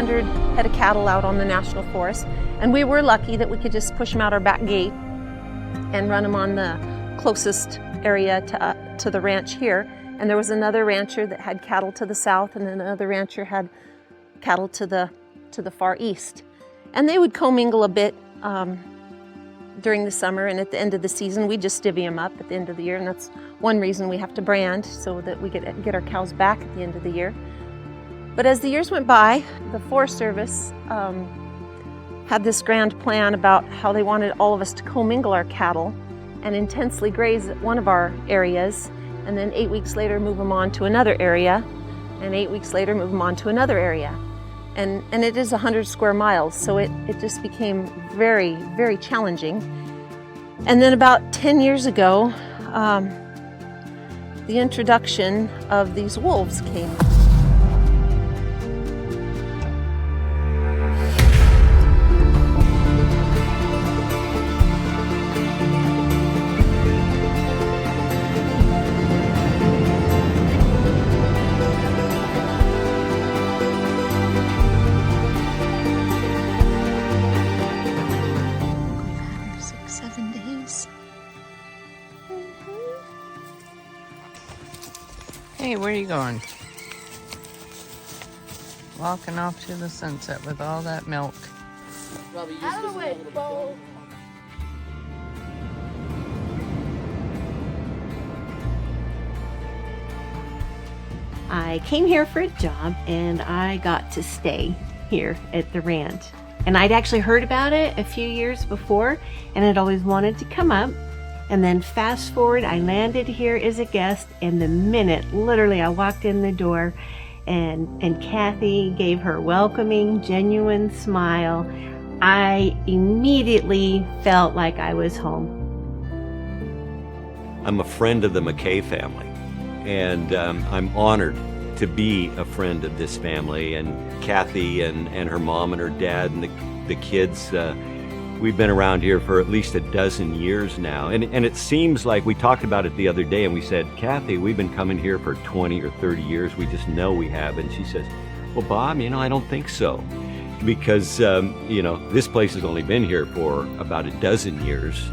100 head of cattle out on the national forest, and we were lucky that we could just push them out our back gate and run them on the closest area to the ranch here. And there was another rancher that had cattle to the south, and then another rancher had cattle to the far east. And they would commingle a bit during the summer, and at the end of the season we'd just divvy them up at the end of the year, and that's one reason we have to brand, so that we get our cows back at the end of the year. But as the years went by, the Forest Service had this grand plan about how they wanted all of us to commingle our cattle and intensely graze at one of our areas, and then 8 weeks later move them on to another area, and 8 weeks later move them on to another area. And it is 100 square miles, so it just became very, very challenging. And then about 10 years ago, the introduction of these wolves came. Hey, where are you going? Walking off to the sunset with all that milk. Out of the way, Bo. I came here for a job and I got to stay here at the ranch. And I'd actually heard about it a few years before and had always wanted to come up. And then fast forward, I landed here as a guest, and the minute, literally, I walked in the door and Kathy gave her welcoming, genuine smile, I immediately felt like I was home. I'm a friend of the McKay family, and I'm honored to be a friend of this family. And Kathy and her mom and her dad and the kids, we've been around here for at least a dozen years now. And it seems like, we talked about it the other day and we said, Kathy, we've been coming here for 20 or 30 years. We just know we have. And she says, well, Bob, I don't think so. Because, this place has only been here for about a dozen years.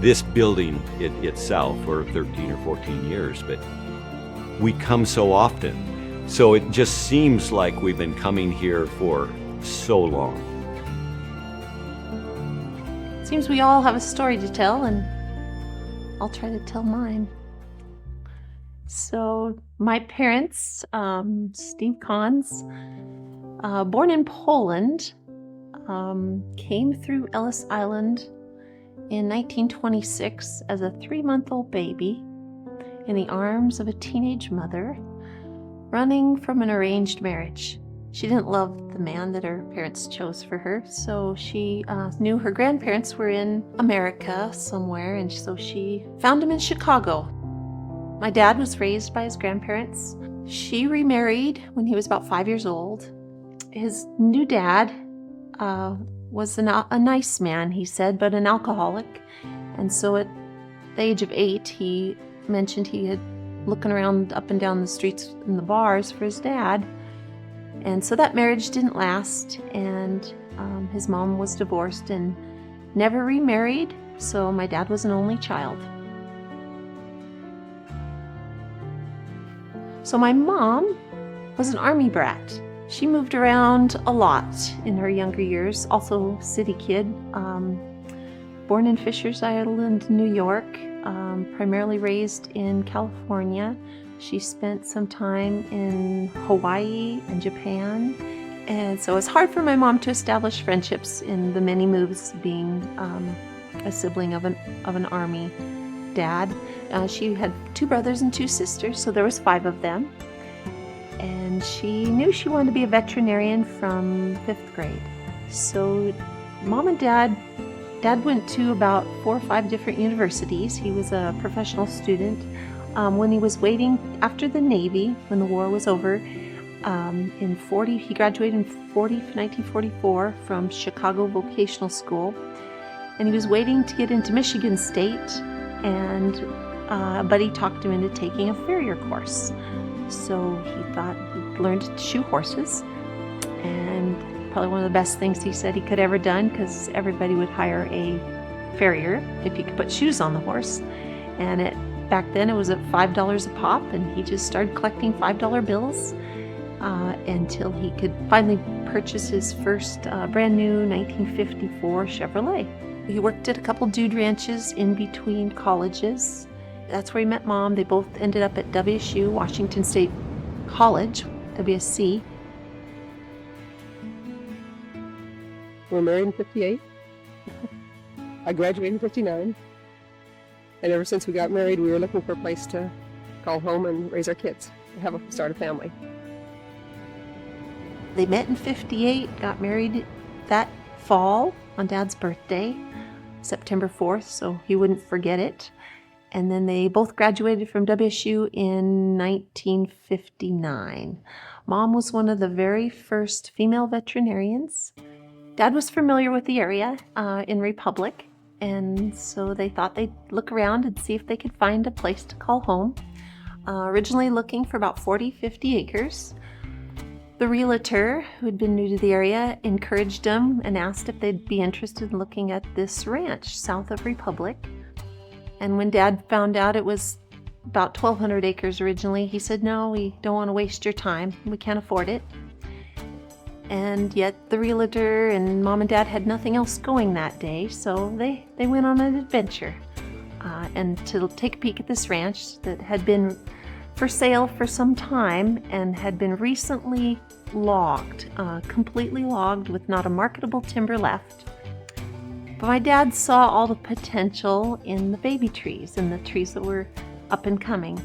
This building itself for 13 or 14 years, but we come so often. So it just seems like we've been coming here for so long. Seems we all have a story to tell, and I'll try to tell mine. So my parents, Steve Kahns, born in Poland, came through Ellis Island in 1926 as a 3-month-old baby in the arms of a teenage mother running from an arranged marriage. She didn't love the man that her parents chose for her, so she knew her grandparents were in America somewhere, and so she found him in Chicago. My dad was raised by his grandparents. She remarried when he was about 5 years old. His new dad was a nice man, he said, but an alcoholic. And so at the age of 8, he mentioned he had looking around up and down the streets in the bars for his dad. And so that marriage didn't last, and his mom was divorced and never remarried, so my dad was an only child. So my mom was an army brat. She moved around a lot in her younger years, also city kid, born in Fishers Island, New York, primarily raised in California. She spent some time in Hawaii and Japan, and so it's hard for my mom to establish friendships in the many moves, being a sibling of an army dad. She had 2 brothers and 2 sisters, so there was 5 of them, and she knew she wanted to be a veterinarian from 5th grade. So mom and dad went to about 4 or 5 different universities. He was a professional student. When he was waiting after the Navy, when the war was over, he graduated in 1944 from Chicago Vocational School, and he was waiting to get into Michigan State, and a buddy talked him into taking a farrier course. So he thought he'd learned to shoe horses, and probably one of the best things he said he could ever done, because everybody would hire a farrier if he could put shoes on the horse. And back then it was at $5 a pop, and he just started collecting $5 bills until he could finally purchase his first brand new 1954 Chevrolet. He worked at a couple dude ranches in between colleges. That's where he met Mom. They both ended up at WSU, Washington State College, WSC. We're married in 58. I graduated in 59. And ever since we got married, we were looking for a place to call home and raise our kids, start a family. They met in 58, got married that fall on Dad's birthday, September 4th, so he wouldn't forget it. And then they both graduated from WSU in 1959. Mom was one of the very first female veterinarians. Dad was familiar with the area in Republic, and so they thought they'd look around and see if they could find a place to call home. Originally looking for about 40-50 acres. The realtor, who had been new to the area, encouraged them and asked if they'd be interested in looking at this ranch south of Republic. And when Dad found out it was about 1,200 acres originally, he said, "No, we don't want to waste your time. We can't afford it." And yet the realtor and Mom and Dad had nothing else going that day, so they went on an adventure and to take a peek at this ranch that had been for sale for some time and had been recently logged, completely logged with not a marketable timber left. But my dad saw all the potential in the baby trees and the trees that were up and coming.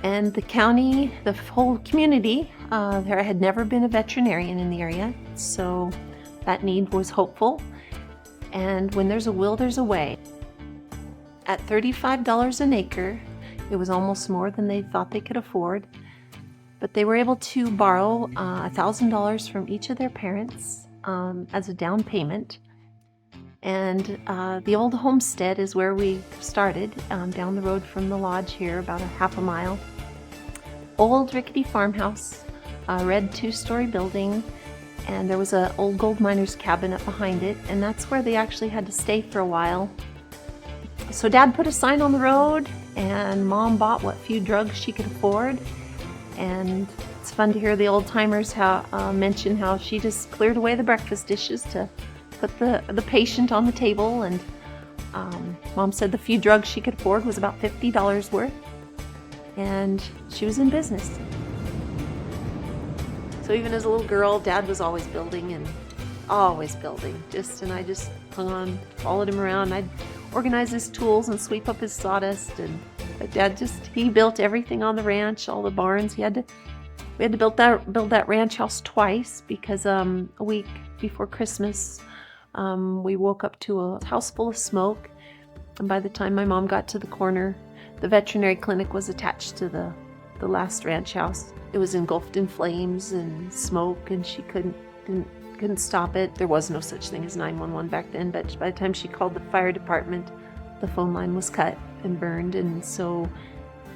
And the county, the whole community, there had never been a veterinarian in the area, so that need was hopeful. And when there's a will, there's a way. At $35 an acre, it was almost more than they thought they could afford, but they were able to borrow $1,000 from each of their parents as a down payment. And the old homestead is where we started, down the road from the lodge here, about a half a mile. Old rickety farmhouse, a red 2-story building, and there was an old gold miner's cabin up behind it, and that's where they actually had to stay for a while. So Dad put a sign on the road, and Mom bought what few drugs she could afford. And it's fun to hear the old timers mention how she just cleared away the breakfast dishes to put the patient on the table. And Mom said the few drugs she could afford was about $50 worth, and she was in business. So even as a little girl, Dad was always building. And I just hung on, followed him around. I'd organize his tools and sweep up his sawdust. But Dad he built everything on the ranch, all the barns. We had to build that ranch house twice, because a week before Christmas, we woke up to a house full of smoke. And by the time my mom got to the corner, the veterinary clinic was attached to the last ranch house. It was engulfed in flames and smoke, and she couldn't stop it. There was no such thing as 911 back then, but by the time she called the fire department, the phone line was cut and burned. And so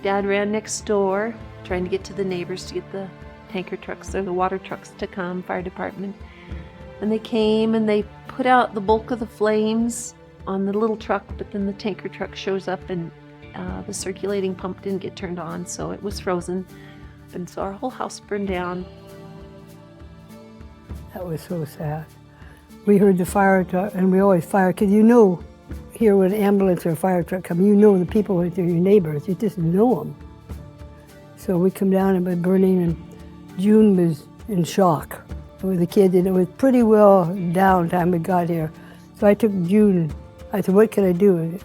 Dad ran next door, trying to get to the neighbors to get the tanker trucks or the water trucks to come, fire department. And they came and they put out the bulk of the flames on the little truck, but then the tanker truck shows up, and the circulating pump didn't get turned on, so it was frozen. And so our whole house burned down. That was so sad. We heard the fire truck, and we always fire, because here when an ambulance or a fire truck come, the people, they're your neighbors, you just know them. So we come down and it was burning, and June was in shock with the kids, and it was pretty well down time we got here. So I took June, I said, "What can I do?" And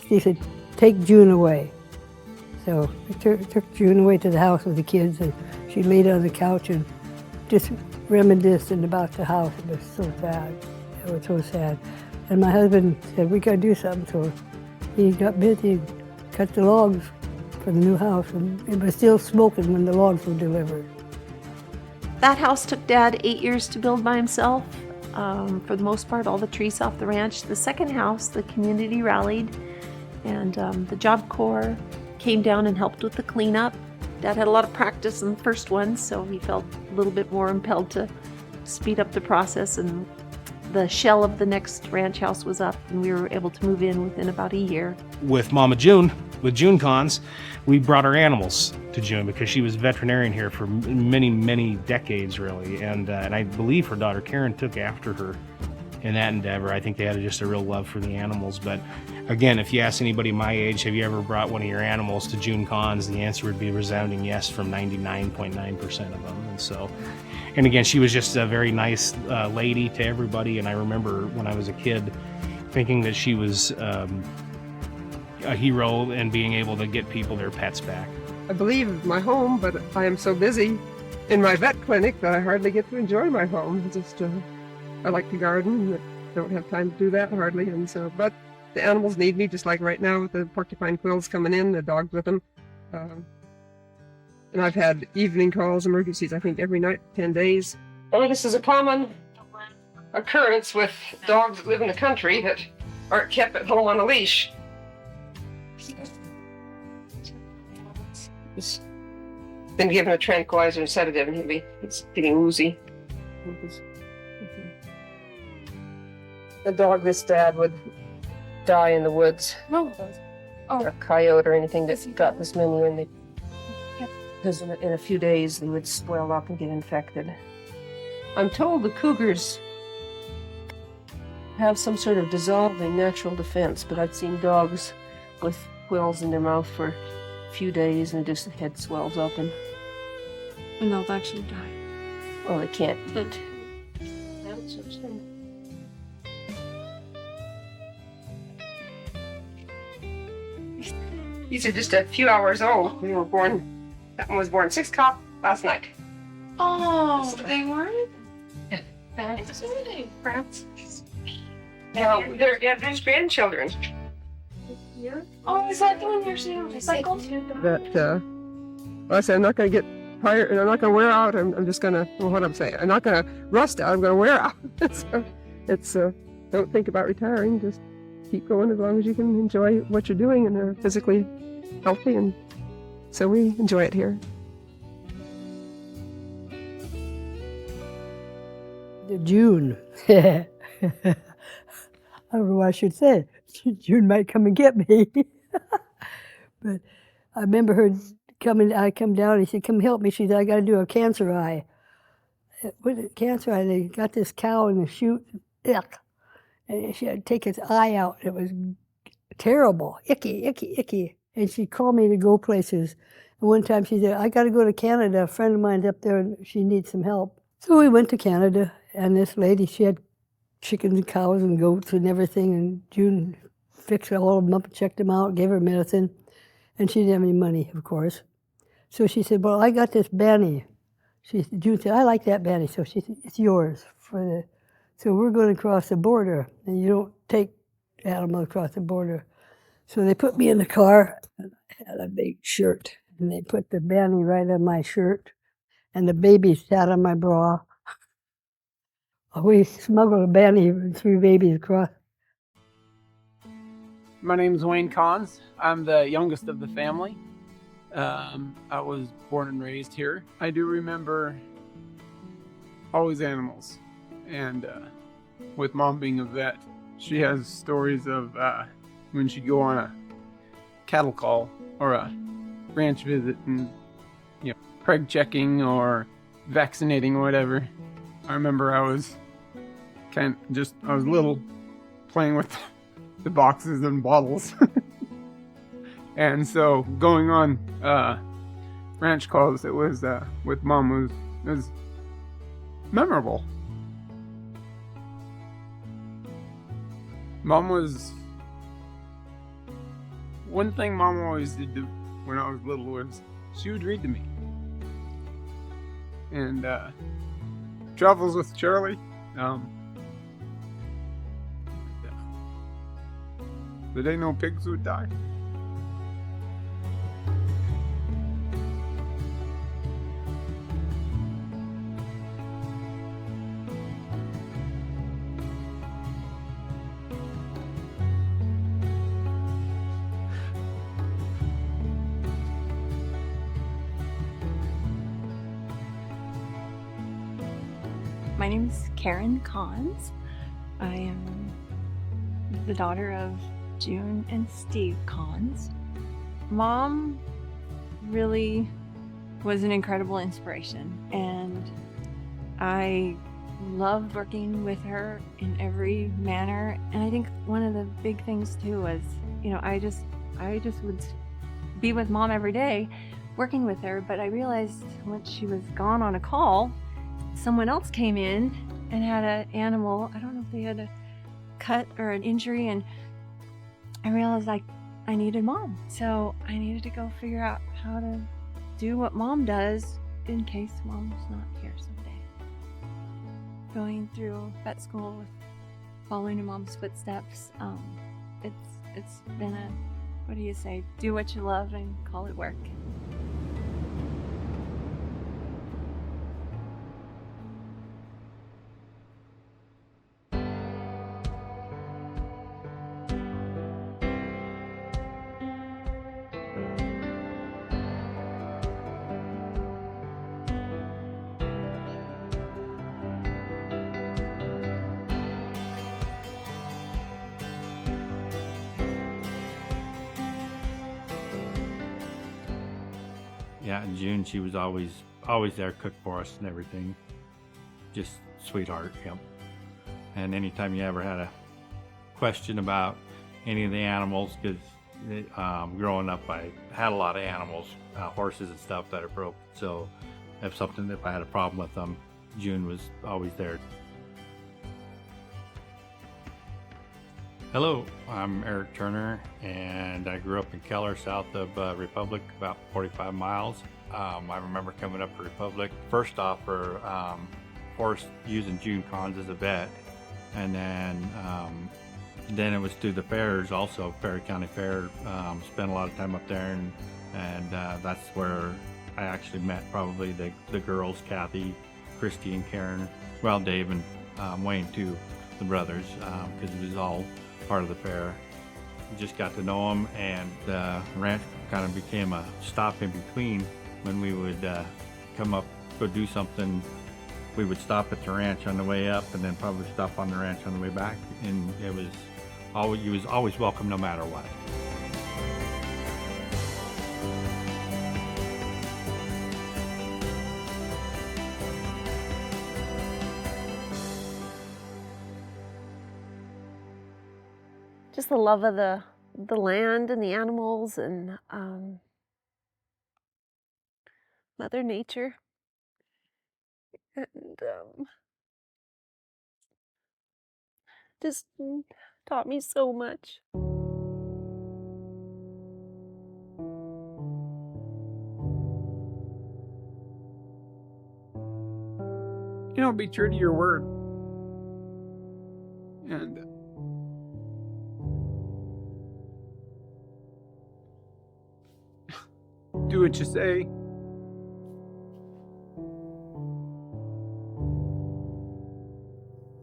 she said, "Take June away." So I took June away to the house with the kids, and she laid on the couch and just reminiscing about the house. It was so sad. It was so sad. And my husband said, "We got to do something." So he got busy and cut the logs for the new house, and it was still smoking when the logs were delivered. That house took Dad 8 years to build by himself. For the most part, all the trees off the ranch. The second house, the community rallied, and the Job Corps came down and helped with the cleanup. Dad had a lot of practice in the first one, so he felt a little bit more impelled to speed up the process, and the shell of the next ranch house was up, and we were able to move in within about a year. With Mama June, with June Cons, we brought our animals to June because she was veterinarian here for many decades, really. And I believe her daughter Karen took after her in that endeavor. I think they had just a real love for the animals. But again, if you ask anybody my age, have you ever brought one of your animals to June Cons, the answer would be a resounding yes from 99.9% of them. And so, and again, she was just a very nice lady to everybody. And I remember when I was a kid thinking that she was a hero and being able to get people their pets back. I believe my home, but I am so busy in my vet clinic that I hardly get to enjoy my home. I like to garden, but don't have time to do that hardly. And so, but the animals need me, just like right now with the porcupine quills coming in, the dogs with them. And I've had evening calls, emergencies, I think every night, 10 days. Oh, this is a common occurrence with dogs that live in the country that aren't kept at home on a leash. He's been given a tranquilizer and sedative, and he's getting woozy. A dog this bad would die in the woods. Or a coyote or anything that got this many, and because in a few days they would swell up and get infected. I'm told the cougars have some sort of dissolving natural defense, but I've seen dogs with quills in their mouth for a few days and just the head swells up and they'll actually die. Oh, they can't eat. These are just a few hours old. We were born, that one was born 6 o'clock last night. Oh, they weren't? Yeah. That's perhaps. Now, there's grandchildren. Oh, is that the one you're saying? Recycled? That, well, I said, I'm not going to get tired, and I'm not going to wear out. I'm just going to, well, what I'm saying, I'm not going to rust out, I'm going to wear out. So it's, don't think about retiring, just keep going as long as you can enjoy what you're doing and are physically healthy, and so we enjoy it here. June. I don't know what I should say. June might come and get me. But I remember her coming, I come down and she said, come help me. She said, I got to do a cancer eye. What is it, cancer eye? They got this cow in the chute. Yuck. And she had to take its eye out. It was terrible. Icky. And she called me to go places. And one time she said, I got to go to Canada. A friend of mine's up there and she needs some help. So we went to Canada, and this lady, she had chickens and cows and goats and everything, and June fixed all of them up and checked them out, gave her medicine, and she didn't have any money, of course. So she said, well, I got this banny. June said, I like that banny. So she said, it's yours. So we're going to cross the border, and you don't take animals across the border. So they put me in the car, and I had a big shirt, and they put the banny right on my shirt, and the baby sat on my bra. We smuggled a banny and 3 babies across. My name's Wayne Cons. I'm the youngest of the family. I was born and raised here. I do remember always animals. And with Mom being a vet, she has stories of when she'd go on a cattle call or a ranch visit and, preg checking or vaccinating or whatever. I remember I was little, playing with the boxes and bottles. And so going on ranch calls, it was with Mom was memorable. One thing Mom always did when I was little was she would read to me. And Travels with Charlie, the day no pigs would die. My name is Karen Kahns. I am the daughter of June and Steve Kahns. Mom really was an incredible inspiration, and I loved working with her in every manner. And I think one of the big things too was, I just would be with Mom every day, working with her. But I realized once she was gone on a call, someone else came in and had an animal. I don't know if they had a cut or an injury, and I realized I needed Mom. So I needed to go figure out how to do what Mom does in case Mom's not here someday. Going through vet school, with following in Mom's footsteps, it's been a, what do you say, do what you love and call it work. Yeah, and June, she was always there, cook for us and everything. Just sweetheart, yep. And anytime you ever had a question about any of the animals, because growing up I had a lot of animals, horses and stuff that are broke. So if I had a problem with them, June was always there. Hello, I'm Eric Turner, and I grew up in Keller, south of Republic, about 45 miles. I remember coming up to Republic, first off for using June Kahns as a vet, and then it was through the fairs, also Perry County Fair. Spent a lot of time up there, and that's where I actually met probably the girls, Kathy, Christy, and Karen. Well, Dave and Wayne too, the brothers, because it was all part of the fair. Just got to know them, and the ranch kind of became a stop in between. When we would come up, go do something, we would stop at the ranch on the way up, and then probably stop on the ranch on the way back. And you was always welcome no matter what. Just the love of the land and the animals and Mother Nature, and just taught me so much. Be true to your word. And do what you say.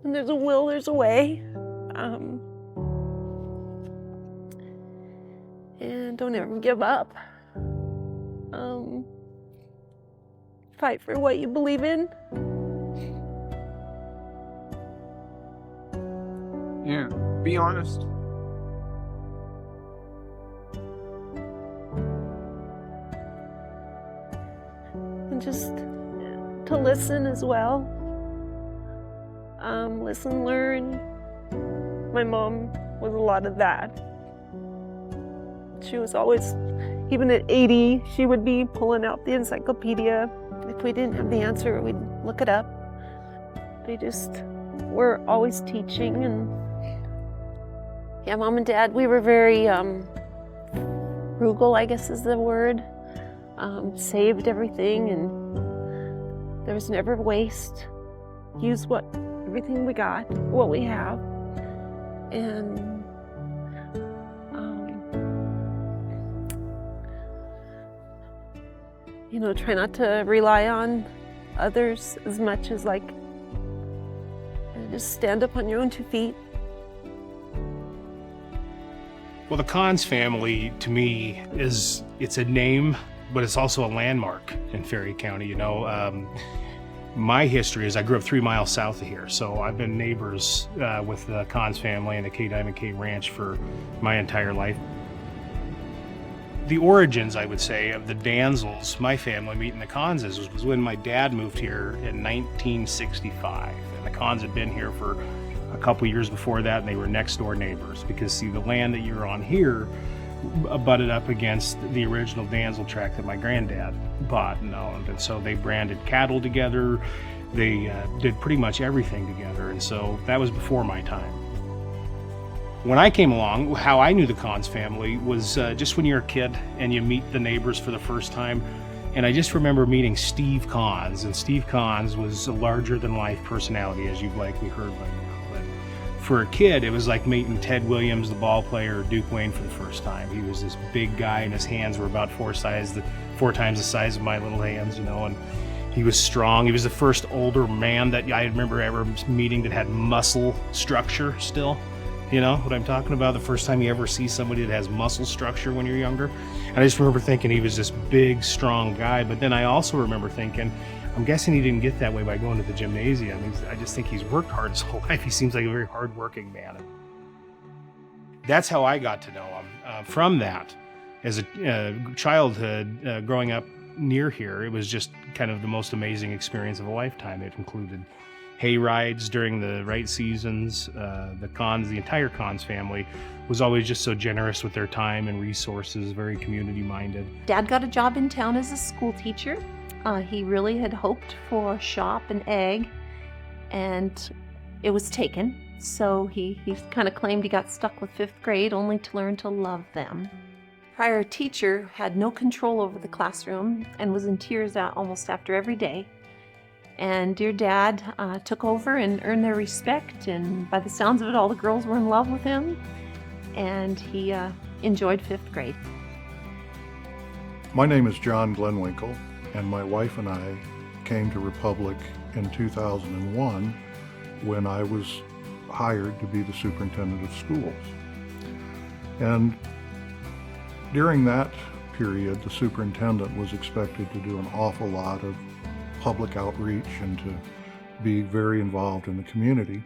When there's a will, there's a way. And don't ever give up. Fight for what you believe in. Yeah, be honest. And just to listen as well. Listen, learn. My mom was a lot of that. She was always, even at 80, she would be pulling out the encyclopedia. If we didn't have the answer, we'd look it up. They just were always teaching. And yeah, Mom and Dad, we were very frugal, I guess is the word. Saved everything, and there was never waste. Use everything we got, what we have, and try not to rely on others as much as just stand up on your own 2 feet. Well, the Kahns family, to me, it's a name, but it's also a landmark in Ferry County. My history is I grew up 3 miles south of here, so I've been neighbors with the Cons family and the McKay Ranch for my entire life. The origins, I would say, of the Danzels, my family meeting the Conses, was when my dad moved here in 1965. And the Cons had been here for a couple years before that, and they were next door neighbors. Because, see, the land that you're on here butted up against the original Danzel tract that my granddad bought and owned. And so they branded cattle together. They did pretty much everything together. And so that was before my time. When I came along, how I knew the Cons family was just when you're a kid and you meet the neighbors for the first time. And I just remember meeting Steve Cons, and Steve Cons was a larger-than-life personality, as you've likely heard by now. But for a kid, it was like meeting Ted Williams, the ball player, or Duke Wayne for the first time. He was this big guy, and his hands were about 4 times the size of my little hands, and he was strong. He was the first older man that I remember ever meeting that had muscle structure still. You know what I'm talking about? The first time you ever see somebody that has muscle structure when you're younger. And I just remember thinking he was this big, strong guy. But then I also remember thinking, I'm guessing he didn't get that way by going to the gymnasium. I just think he's worked hard his whole life. He seems like a very hardworking man. That's how I got to know him. From that, as a childhood, growing up near here, it was just kind of the most amazing experience of a lifetime. It included hay rides during the right seasons. The entire Cons family was always just so generous with their time and resources, very community minded. Dad got a job in town as a school teacher. He really had hoped for a shop and ag, and it was taken. So he kind of claimed he got stuck with 5th grade only to learn to love them. Prior teacher had no control over the classroom and was in tears almost after every day. And dear Dad took over and earned their respect, and by the sounds of it, all the girls were in love with him, and he enjoyed 5th grade. My name is John Glenwinkle, and my wife and I came to Republic in 2001 when I was hired to be the superintendent of schools. And during that period, the superintendent was expected to do an awful lot of public outreach and to be very involved in the community.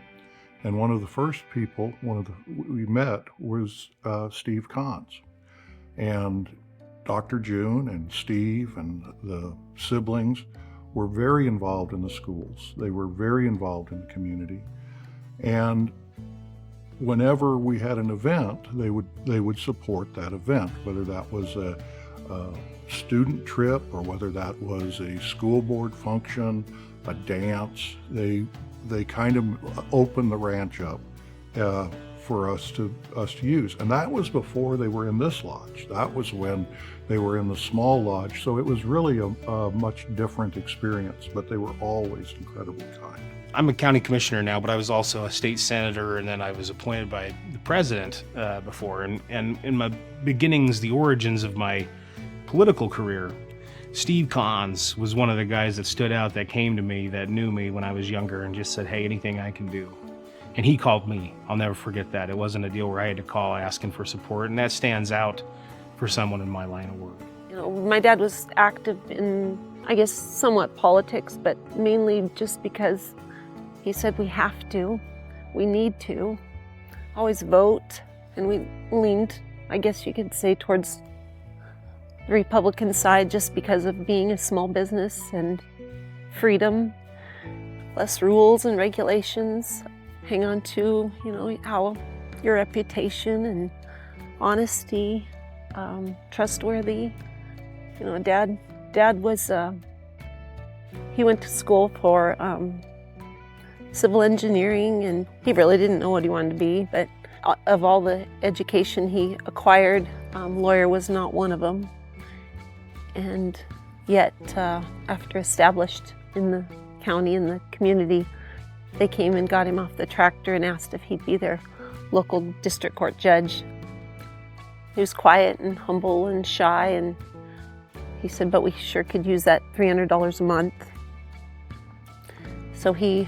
And one of the first people we met was Steve Cons. And Dr. June and Steve and the siblings were very involved in the schools. They were very involved in the community. And whenever we had an event, they would support that event, whether that was a student trip or whether that was a school board function, a dance. They kind of opened the ranch up for us to use. And that was before they were in this lodge. That was when they were in the small lodge. So it was really a much different experience, but they were always incredibly kind. I'm a county commissioner now, but I was also a state senator, and then I was appointed by the president before. And in my beginnings, the origins of my political career, Steve Cons was one of the guys that stood out, that came to me, that knew me when I was younger and just said, hey, anything I can do. And he called me. I'll never forget that. It wasn't a deal where I had to call asking for support, and that stands out for someone in my line of work. You know, my dad was active in, I guess, somewhat politics, but mainly just because he said we have to, we need to, always vote, and we leaned, I guess you could say, towards the Republican side just because of being a small business and freedom, less rules and regulations, hang on to, you know, how your reputation and honesty, trustworthy. You know, Dad was, he went to school for civil engineering, and he really didn't know what he wanted to be, but of all the education he acquired, lawyer was not one of them. And yet, after established in the county and the community, they came and got him off the tractor and asked if he'd be their local district court judge. He was quiet and humble and shy, and he said, but we sure could use that $300 a month. So he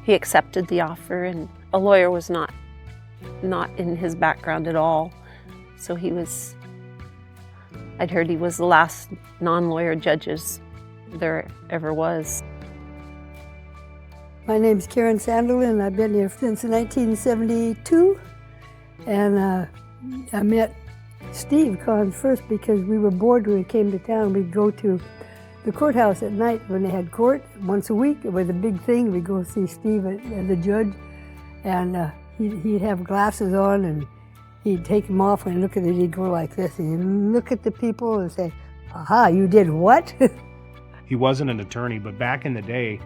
accepted the offer, and a lawyer was not in his background at all. So I'd heard he was the last non-lawyer judges there ever was. My name's Karen Sanderlin, and I've been here since 1972. And I met Steve Kahn first because we were bored when we came to town. We'd go to the courthouse at night when they had court once a week. It was a big thing. We'd go see Steve as the judge, and he'd have glasses on, and he'd take them off and look at it. He'd go like this, and he'd look at the people and say, "Aha, you did what?" He wasn't an attorney, but back in the day,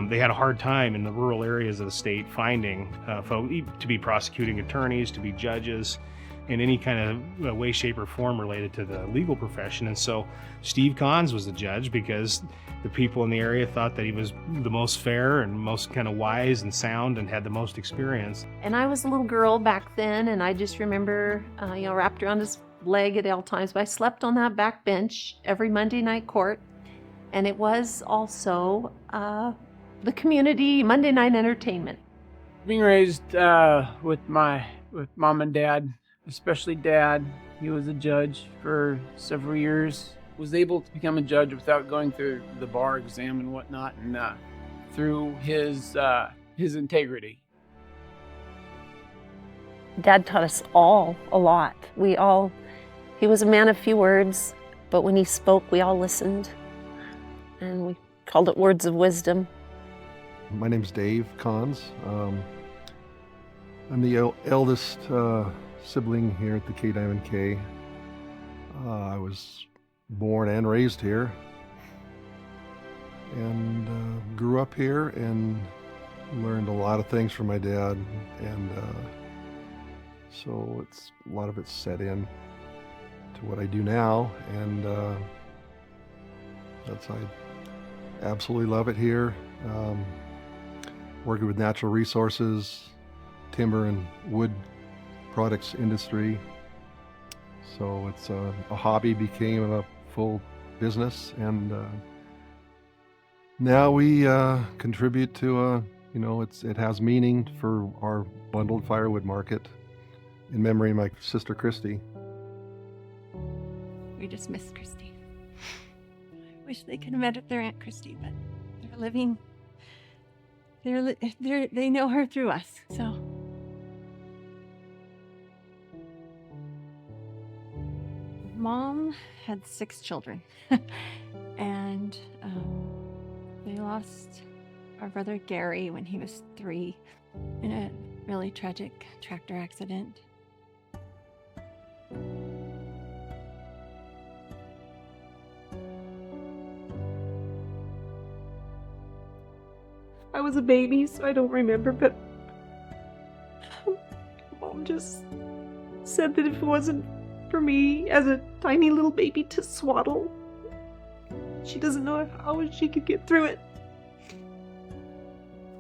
they had a hard time in the rural areas of the state finding folks to be prosecuting attorneys, to be judges, in any kind of way, shape, or form related to the legal profession. And so Steve Kahns was the judge because the people in the area thought that he was the most fair and most kind of wise and sound and had the most experience. And I was a little girl back then, and I just remember, wrapped around his leg at all times. But I slept on that back bench every Monday night court, and it was also the community Monday night entertainment. Being raised with mom and dad, especially dad, he was a judge for several years. Was able to become a judge without going through the bar exam and whatnot, and through his integrity. Dad taught us all a lot. He was a man of few words, but when he spoke, we all listened, and we called it words of wisdom. My name's Dave Kahns. I'm the eldest sibling here at the K-Diamond K. I was born and raised here, and grew up here and learned a lot of things from my dad, and so a lot of it's set in to what I do now, and I absolutely love it here. Working with natural resources, timber and wood products industry. So it's a hobby became a full business, and now we contribute to it has meaning for our bundled firewood market in memory of my sister Christy. We just miss Christy. I wish they could have met their Aunt Christy, but they're living. They know her through us, so. Mom had 6 children, and they lost our brother Gary when he was 3 in a really tragic tractor accident. I was a baby, so I don't remember, but Mom just said that if it wasn't for me as a tiny little baby to swaddle, she doesn't know how she could get through it.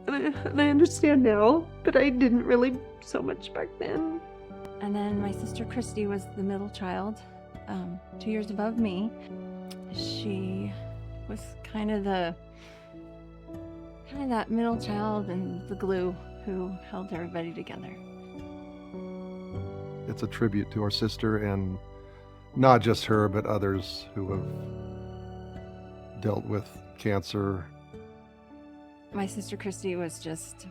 And I understand now, but I didn't really so much back then. And then my sister Christy was the middle child, 2 years above me. She was kind of that middle child and the glue who held everybody together. It's a tribute to our sister, and not just her, but others who have dealt with cancer. My sister Christy was just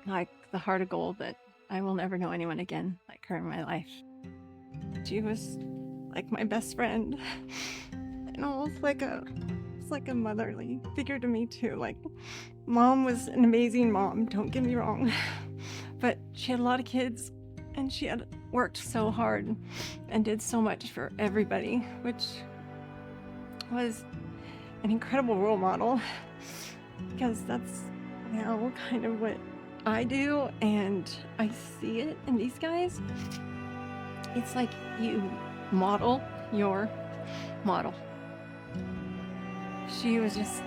like the heart of gold, that I will never know anyone again like her in my life. She was like my best friend, and almost like a motherly figure to me too. Like, Mom was an amazing mom, don't get me wrong, but she had a lot of kids, and she had worked so hard and did so much for everybody, which was an incredible role model, because that's now kind of what I do, and I see it in these guys. It's like you model your model. She was just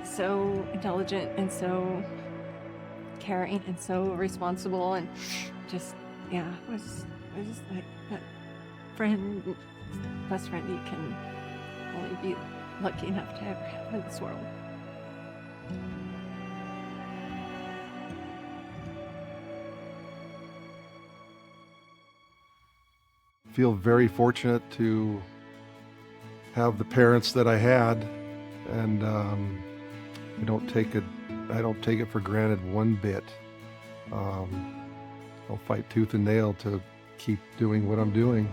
so intelligent and so caring and so responsible, and just, yeah, was just like that friend, best friend you can only be lucky enough to ever have in this world. Feel very fortunate to have the parents that I had, and I don't take it for granted one bit. I'll fight tooth and nail to keep doing what I'm doing.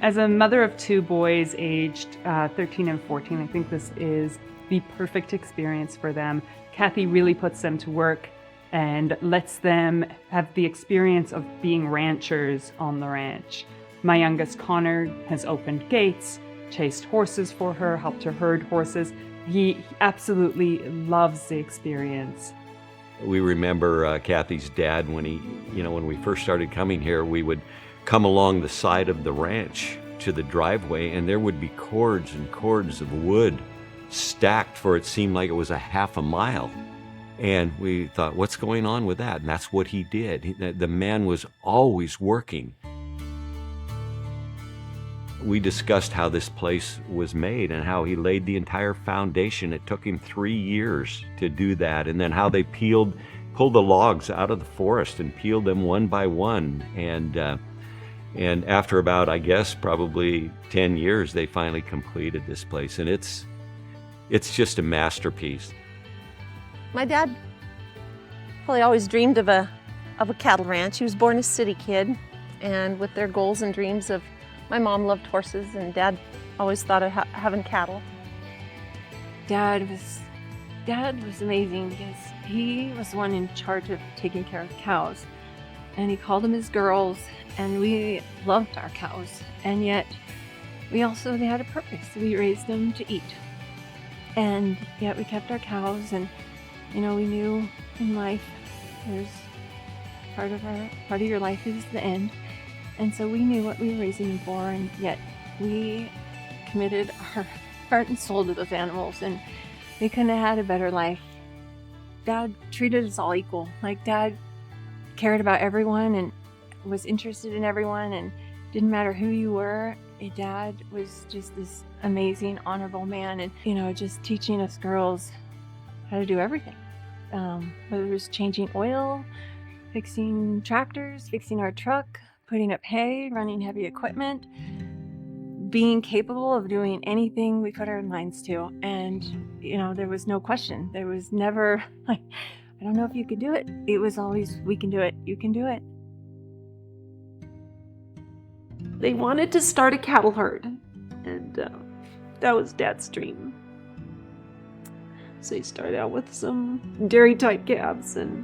As a mother of two boys aged 13 and 14, I think this is the perfect experience for them. Kathy really puts them to work and lets them have the experience of being ranchers on the ranch. My youngest, Connor, has opened gates, chased horses for her, helped her herd horses. He absolutely loves the experience. We remember Kathy's dad when when we first started coming here, we would come along the side of the ranch to the driveway, and there would be cords and cords of wood stacked for it seemed like it was a half a mile. And we thought, what's going on with that? And that's what he did. The man was always working. We discussed how this place was made and how he laid the entire foundation. It took him 3 years to do that. And then how they pulled the logs out of the forest and peeled them one by one. And after about, I guess, probably 10 years, they finally completed this place. And it's just a masterpiece. My dad probably always dreamed of a cattle ranch. He was born a city kid, and with their goals and dreams of, my mom loved horses, and Dad always thought of having cattle. Dad was amazing because he was the one in charge of taking care of cows, and he called them his girls, and we loved our cows, and yet they had a purpose. We raised them to eat, and yet we kept our cows, and we knew in life there's part of your life is the end. And so we knew what we were raising them for, and yet we committed our heart and soul to those animals, and they couldn't have had a better life. Dad treated us all equal. Like, Dad cared about everyone and was interested in everyone, and didn't matter who you were. Dad was just this amazing, honorable man, and just teaching us girls how to do everything. Whether it was changing oil, fixing tractors, fixing our truck, putting up hay, running heavy equipment, being capable of doing anything we put our minds to. And, there was no question. There was never, like, I don't know if you could do it. It was always, we can do it. You can do it. They wanted to start a cattle herd, and that was Dad's dream. So he started out with some dairy-type calves, and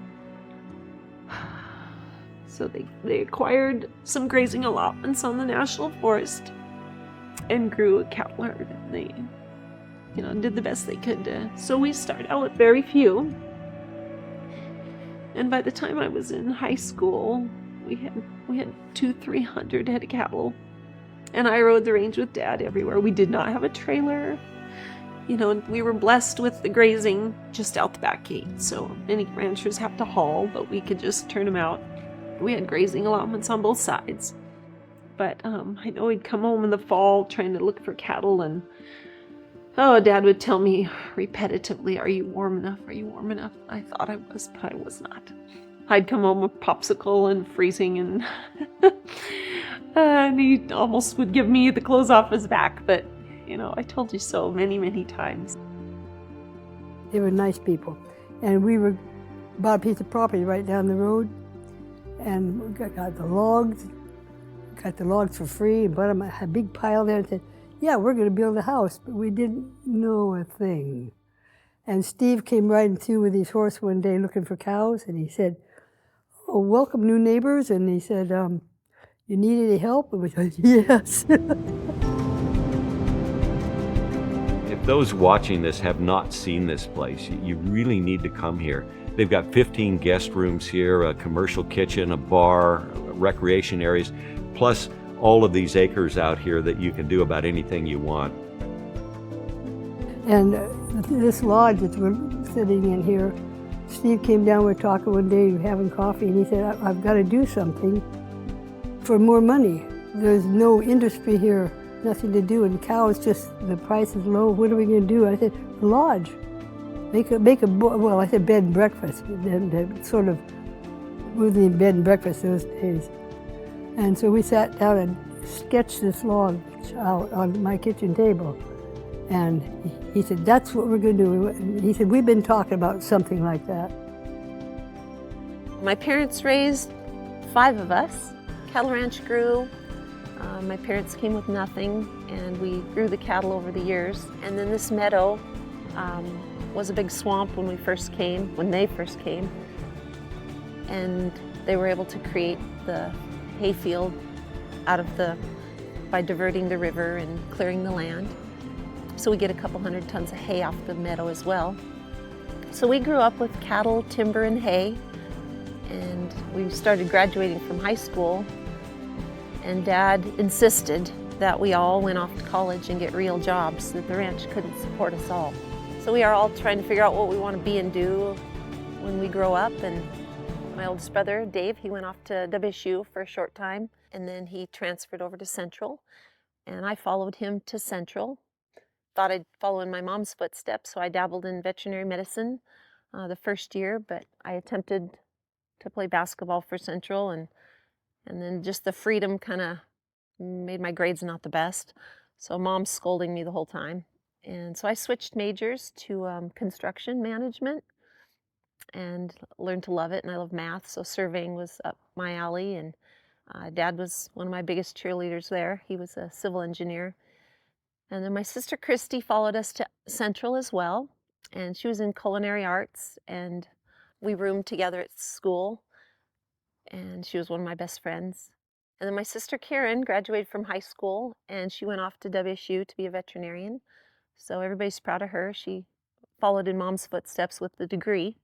so they acquired some grazing allotments on the national forest and grew a cattle herd. And they, did the best they could. So we started out with very few. And by the time I was in high school, we had 200-300 head of cattle. And I rode the range with Dad everywhere. We did not have a trailer. We were blessed with the grazing just out the back gate. So many ranchers have to haul, but we could just turn them out. We had grazing allotments on both sides. But I know he'd come home in the fall trying to look for cattle, and Dad would tell me repetitively, "Are you warm enough? Are you warm enough?" I thought I was, but I was not. I'd come home with popsicle and freezing, and and he almost would give me the clothes off his back, but I told you so many, many times. They were nice people. And we bought a piece of property right down the road, and we got the logs for free, and bought them a big pile there, and said, yeah, we're going to build a house, but we didn't know a thing. And Steve came riding through with his horse one day looking for cows, and he said, "Oh, welcome, new neighbors," and he said, "You need any help?" And we said, yes. If those watching this have not seen this place, you really need to come here. They've got 15 guest rooms here, a commercial kitchen, a bar, recreation areas, plus all of these acres out here that you can do about anything you want. And this lodge that we're sitting in here, Steve came down, we were talking one day, having coffee, and he said, I've got to do something for more money. There's no industry here, nothing to do, and cows just, the price is low, what are we going to do? I said, lodge. Well, I said bed and breakfast, and sort of moving in bed and breakfast those days. And so we sat down and sketched this lodge out on my kitchen table. And he said, that's what we're going to do. And he said, we've been talking about something like that. My parents raised 5 of us. Cattle ranch grew. My parents came with nothing, and we grew the cattle over the years. And then this meadow was a big swamp when they first came. And they were able to create the hayfield by diverting the river and clearing the land. So we get a couple 100 tons of hay off the meadow as well. So we grew up with cattle, timber, and hay. And we started graduating from high school. And Dad insisted that we all went off to college and get real jobs, that the ranch couldn't support us all. So we are all trying to figure out what we want to be and do when we grow up. And my oldest brother, Dave, he went off to WSU for a short time, and then he transferred over to Central. And I followed him to Central. Thought I'd follow in my mom's footsteps, so I dabbled in veterinary medicine the first year, but I attempted to play basketball for Central, and then just the freedom kind of made my grades not the best. So Mom's scolding me the whole time. And so I switched majors to construction management and learned to love it, and I love math, so surveying was up my alley, and Dad was one of my biggest cheerleaders there. He was a civil engineer. And then my sister Christy followed us to Central as well, and she was in culinary arts, and we roomed together at school, and she was one of my best friends. And then my sister Karen graduated from high school, and she went off to WSU to be a veterinarian. So everybody's proud of her. She followed in Mom's footsteps with the degree.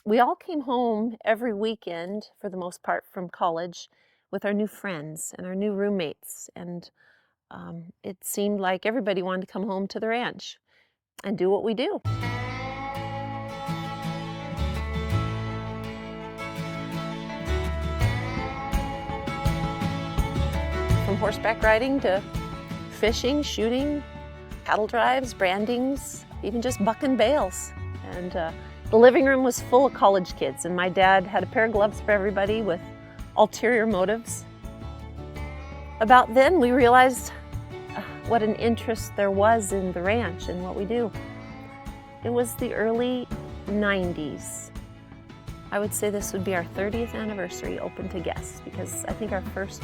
We all came home every weekend, for the most part, from college with our new friends and our new roommates. And it seemed like everybody wanted to come home to the ranch and do what we do. From horseback riding to fishing, shooting, cattle drives, brandings, even just bucking bales. And the living room was full of college kids, and my dad had a pair of gloves for everybody with ulterior motives. About then, we realized what an interest there was in the ranch and what we do. It was the early 90s. I would say this would be our 30th anniversary open to guests, because I think our first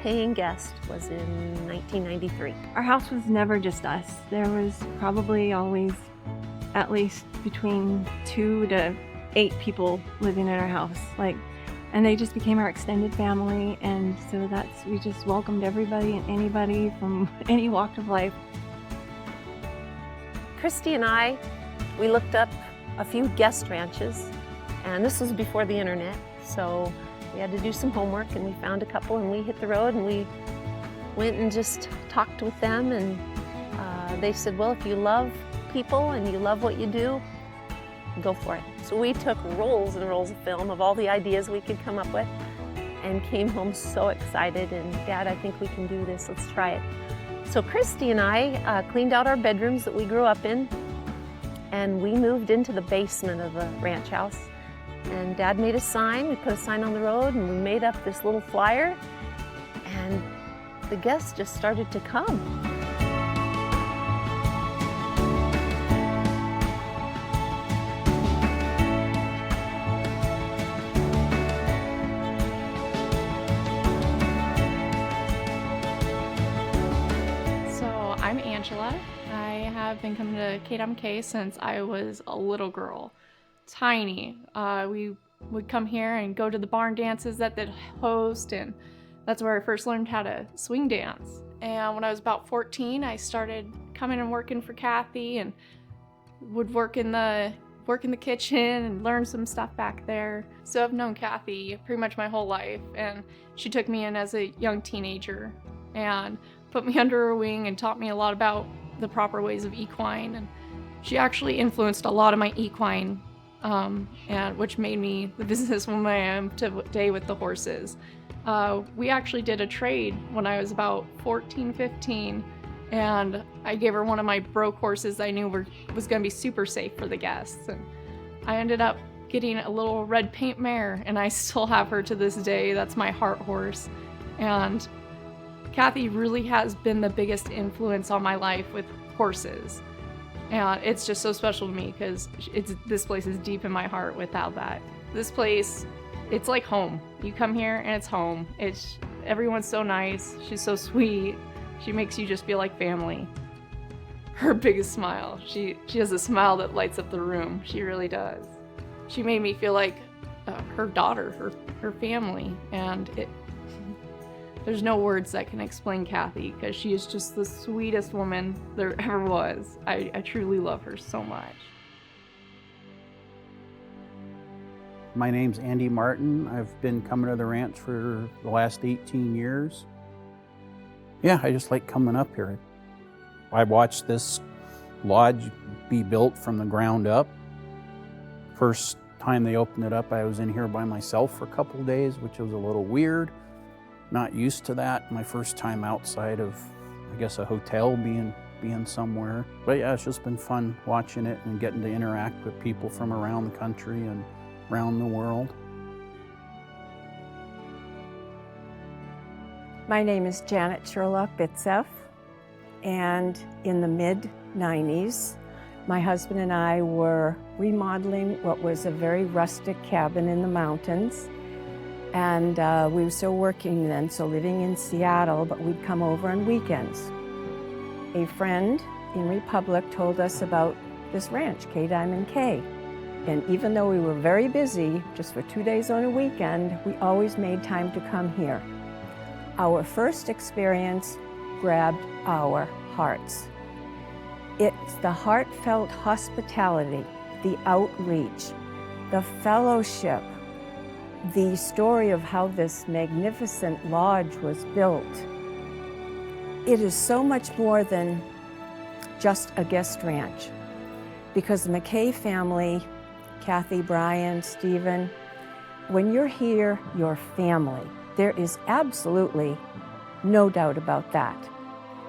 paying guest was in 1993. Our house was never just us. There was probably always at least between 2 to 8 people living in our house. And they just became our extended family, and so we just welcomed everybody and anybody from any walk of life. Christy and I, we looked up a few guest ranches, and this was before the internet, so we had to do some homework, and we found a couple, and we hit the road, and we went and just talked with them, and they said, well, if you love people and you love what you do, go for it. So we took rolls and rolls of film of all the ideas we could come up with and came home so excited, and Dad, I think we can do this, let's try it. So Christy and I cleaned out our bedrooms that we grew up in, and we moved into the basement of the ranch house. And Dad made a sign, we put a sign on the road, and we made up this little flyer, and the guests just started to come. I have been coming to McKay since I was a little girl, tiny. We would come here and go to the barn dances that they'd host, and that's where I first learned how to swing dance. And when I was about 14, I started coming and working for Kathy, and would work in the kitchen and learn some stuff back there. So I've known Kathy pretty much my whole life, and she took me in as a young teenager and put me under her wing and taught me a lot about the proper ways of equine. And she actually influenced a lot of my equine, and which made me the businesswoman I am today with the horses. We actually did a trade when I was about 14, 15, and I gave her one of my broke horses I knew was going to be super safe for the guests. And I ended up getting a little red paint mare, and I still have her to this day. That's my heart horse. And Kathy really has been the biggest influence on my life with horses. And it's just so special to me because this place is deep in my heart without that. This place, it's like home. You come here and it's home. Everyone's so nice. She's so sweet. She makes you just feel like family. Her biggest smile. She has a smile that lights up the room. She really does. She made me feel like her daughter, her family, and there's no words that can explain Kathy because she is just the sweetest woman there ever was. I truly love her so much. My name's Andy Martin. I've been coming to the ranch for the last 18 years. Yeah, I just like coming up here. I watched this lodge be built from the ground up. First time they opened it up, I was in here by myself for a couple of days, which was a little weird. Not used to that. My first time outside of, I guess, a hotel, being somewhere. But yeah, it's just been fun watching it and getting to interact with people from around the country and around the world. My name is Janet Sherlock Bitzeff, and in the mid-90s, my husband and I were remodeling what was a very rustic cabin in the mountains. And we were still working then, so living in Seattle, but we'd come over on weekends. A friend in Republic told us about this ranch, K. And even though we were very busy, just for 2 days on a weekend, we always made time to come here. Our first experience grabbed our hearts. It's the heartfelt hospitality, the outreach, the fellowship, the story of how this magnificent lodge was built. It is so much more than just a guest ranch, because the McKay family, Kathy, Brian, Stephen, when you're here, you're family. There is absolutely no doubt about that.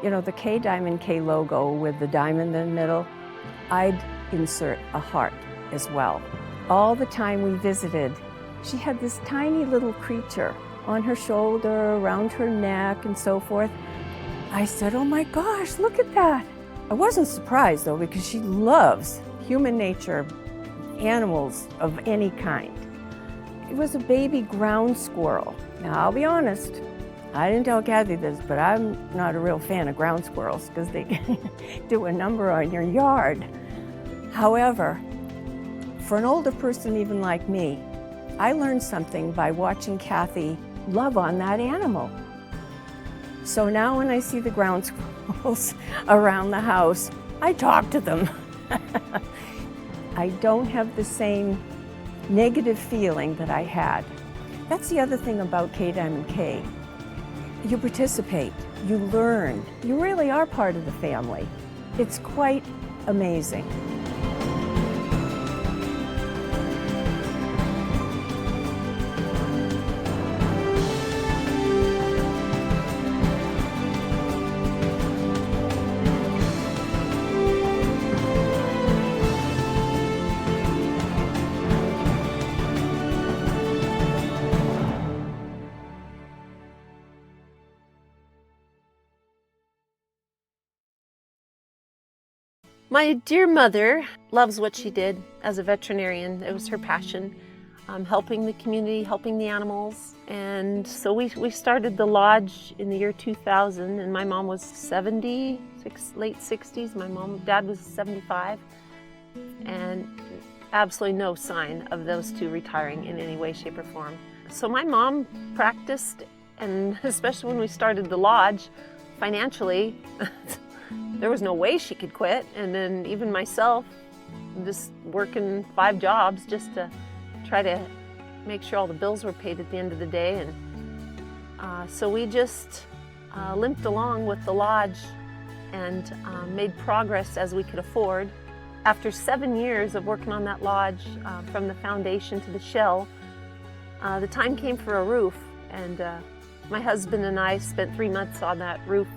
You know, the K logo with the diamond in the middle, I'd insert a heart as well. All the time we visited, she had this tiny little creature on her shoulder, around her neck, and so forth. I said, oh my gosh, look at that. I wasn't surprised though, because she loves human nature, animals of any kind. It was a baby ground squirrel. Now, I'll be honest, I didn't tell Kathy this, but I'm not a real fan of ground squirrels because they do a number on your yard. However, for an older person even like me, I learned something by watching Kathy love on that animal. So now when I see the ground squirrels around the house, I talk to them. I don't have the same negative feeling that I had. That's the other thing about K. You participate, you learn, you really are part of the family. It's quite amazing. My dear mother loves what she did as a veterinarian. It was her passion, helping the community, helping the animals. And so we started the lodge in the year 2000, and my mom was 70, late 60s. Dad was 75, and absolutely no sign of those two retiring in any way, shape, or form. So my mom practiced, and especially when we started the lodge, financially, there was no way she could quit. And then even myself, just working 5 jobs just to try to make sure all the bills were paid at the end of the day. And so we just limped along with the lodge and made progress as we could afford. After 7 years of working on that lodge, from the foundation to the shell, the time came for a roof. And my husband and I spent 3 months on that roof,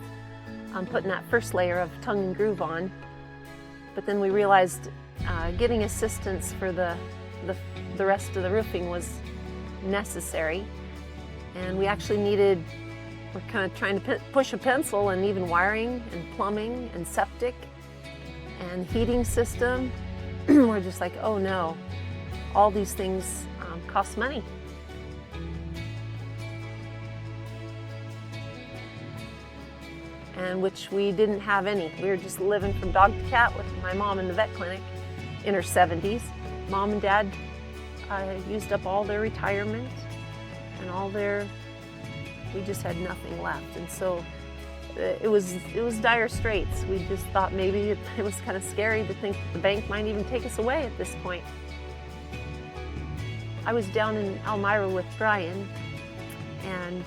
putting that first layer of tongue and groove on. But then we realized getting assistance for the rest of the roofing was necessary. And we actually we're kind of trying to push a pencil, and even wiring and plumbing and septic. and heating system. We're just like, oh no, all these things cost money. And which we didn't have any. We were just living from dog to cat with my mom in the vet clinic in her 70s. Mom and Dad used up all their retirement and we just had nothing left. And so it was dire straits. We just thought maybe it was kind of scary to think that the bank might even take us away at this point. I was down in Elmira with Brian, and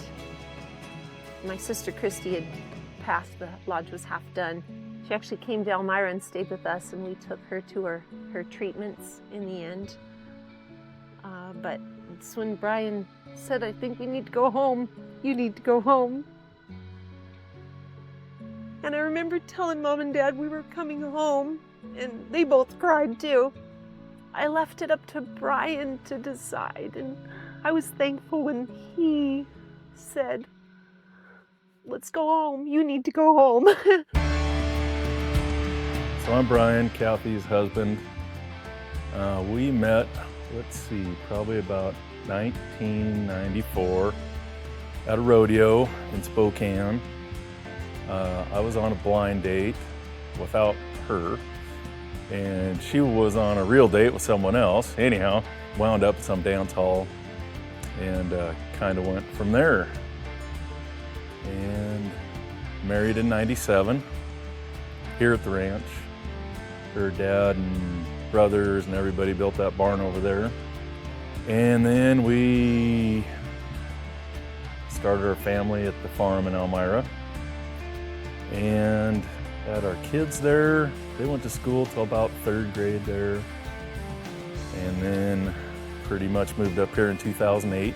my sister Christy had passed. The lodge was half done. She actually came to Elmira and stayed with us, and we took her to her treatments in the end. But it's when Brian said, I think we need to go home. You need to go home. And I remember telling Mom and Dad we were coming home, and they both cried too. I left it up to Brian to decide, and I was thankful when he said, let's go home. You need to go home. So I'm Brian, Kathy's husband. We met, probably about 1994 at a rodeo in Spokane. I was on a blind date without her, and she was on a real date with someone else. Anyhow, wound up at some dance hall and kind of went from there. And married in '97 here at the ranch. Her dad and brothers and everybody built that barn over there. And then we started our family at the farm in Elmira and had our kids there. They went to school till about 3rd grade there, and then pretty much moved up here in 2008.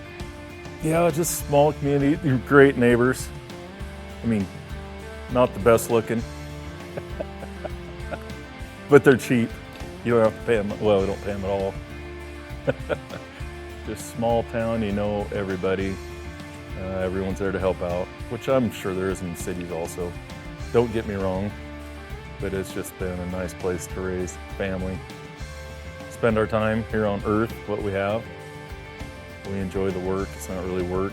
Yeah, just small community, great neighbors. I mean, not the best looking, but they're cheap. You don't have to pay them, well, we don't pay them at all. Just small town, you know everybody. Everyone's there to help out, which I'm sure there is in cities also. Don't get me wrong, but it's just been a nice place to raise family. Spend our time here on earth, what we have. We enjoy the work. It's not really work.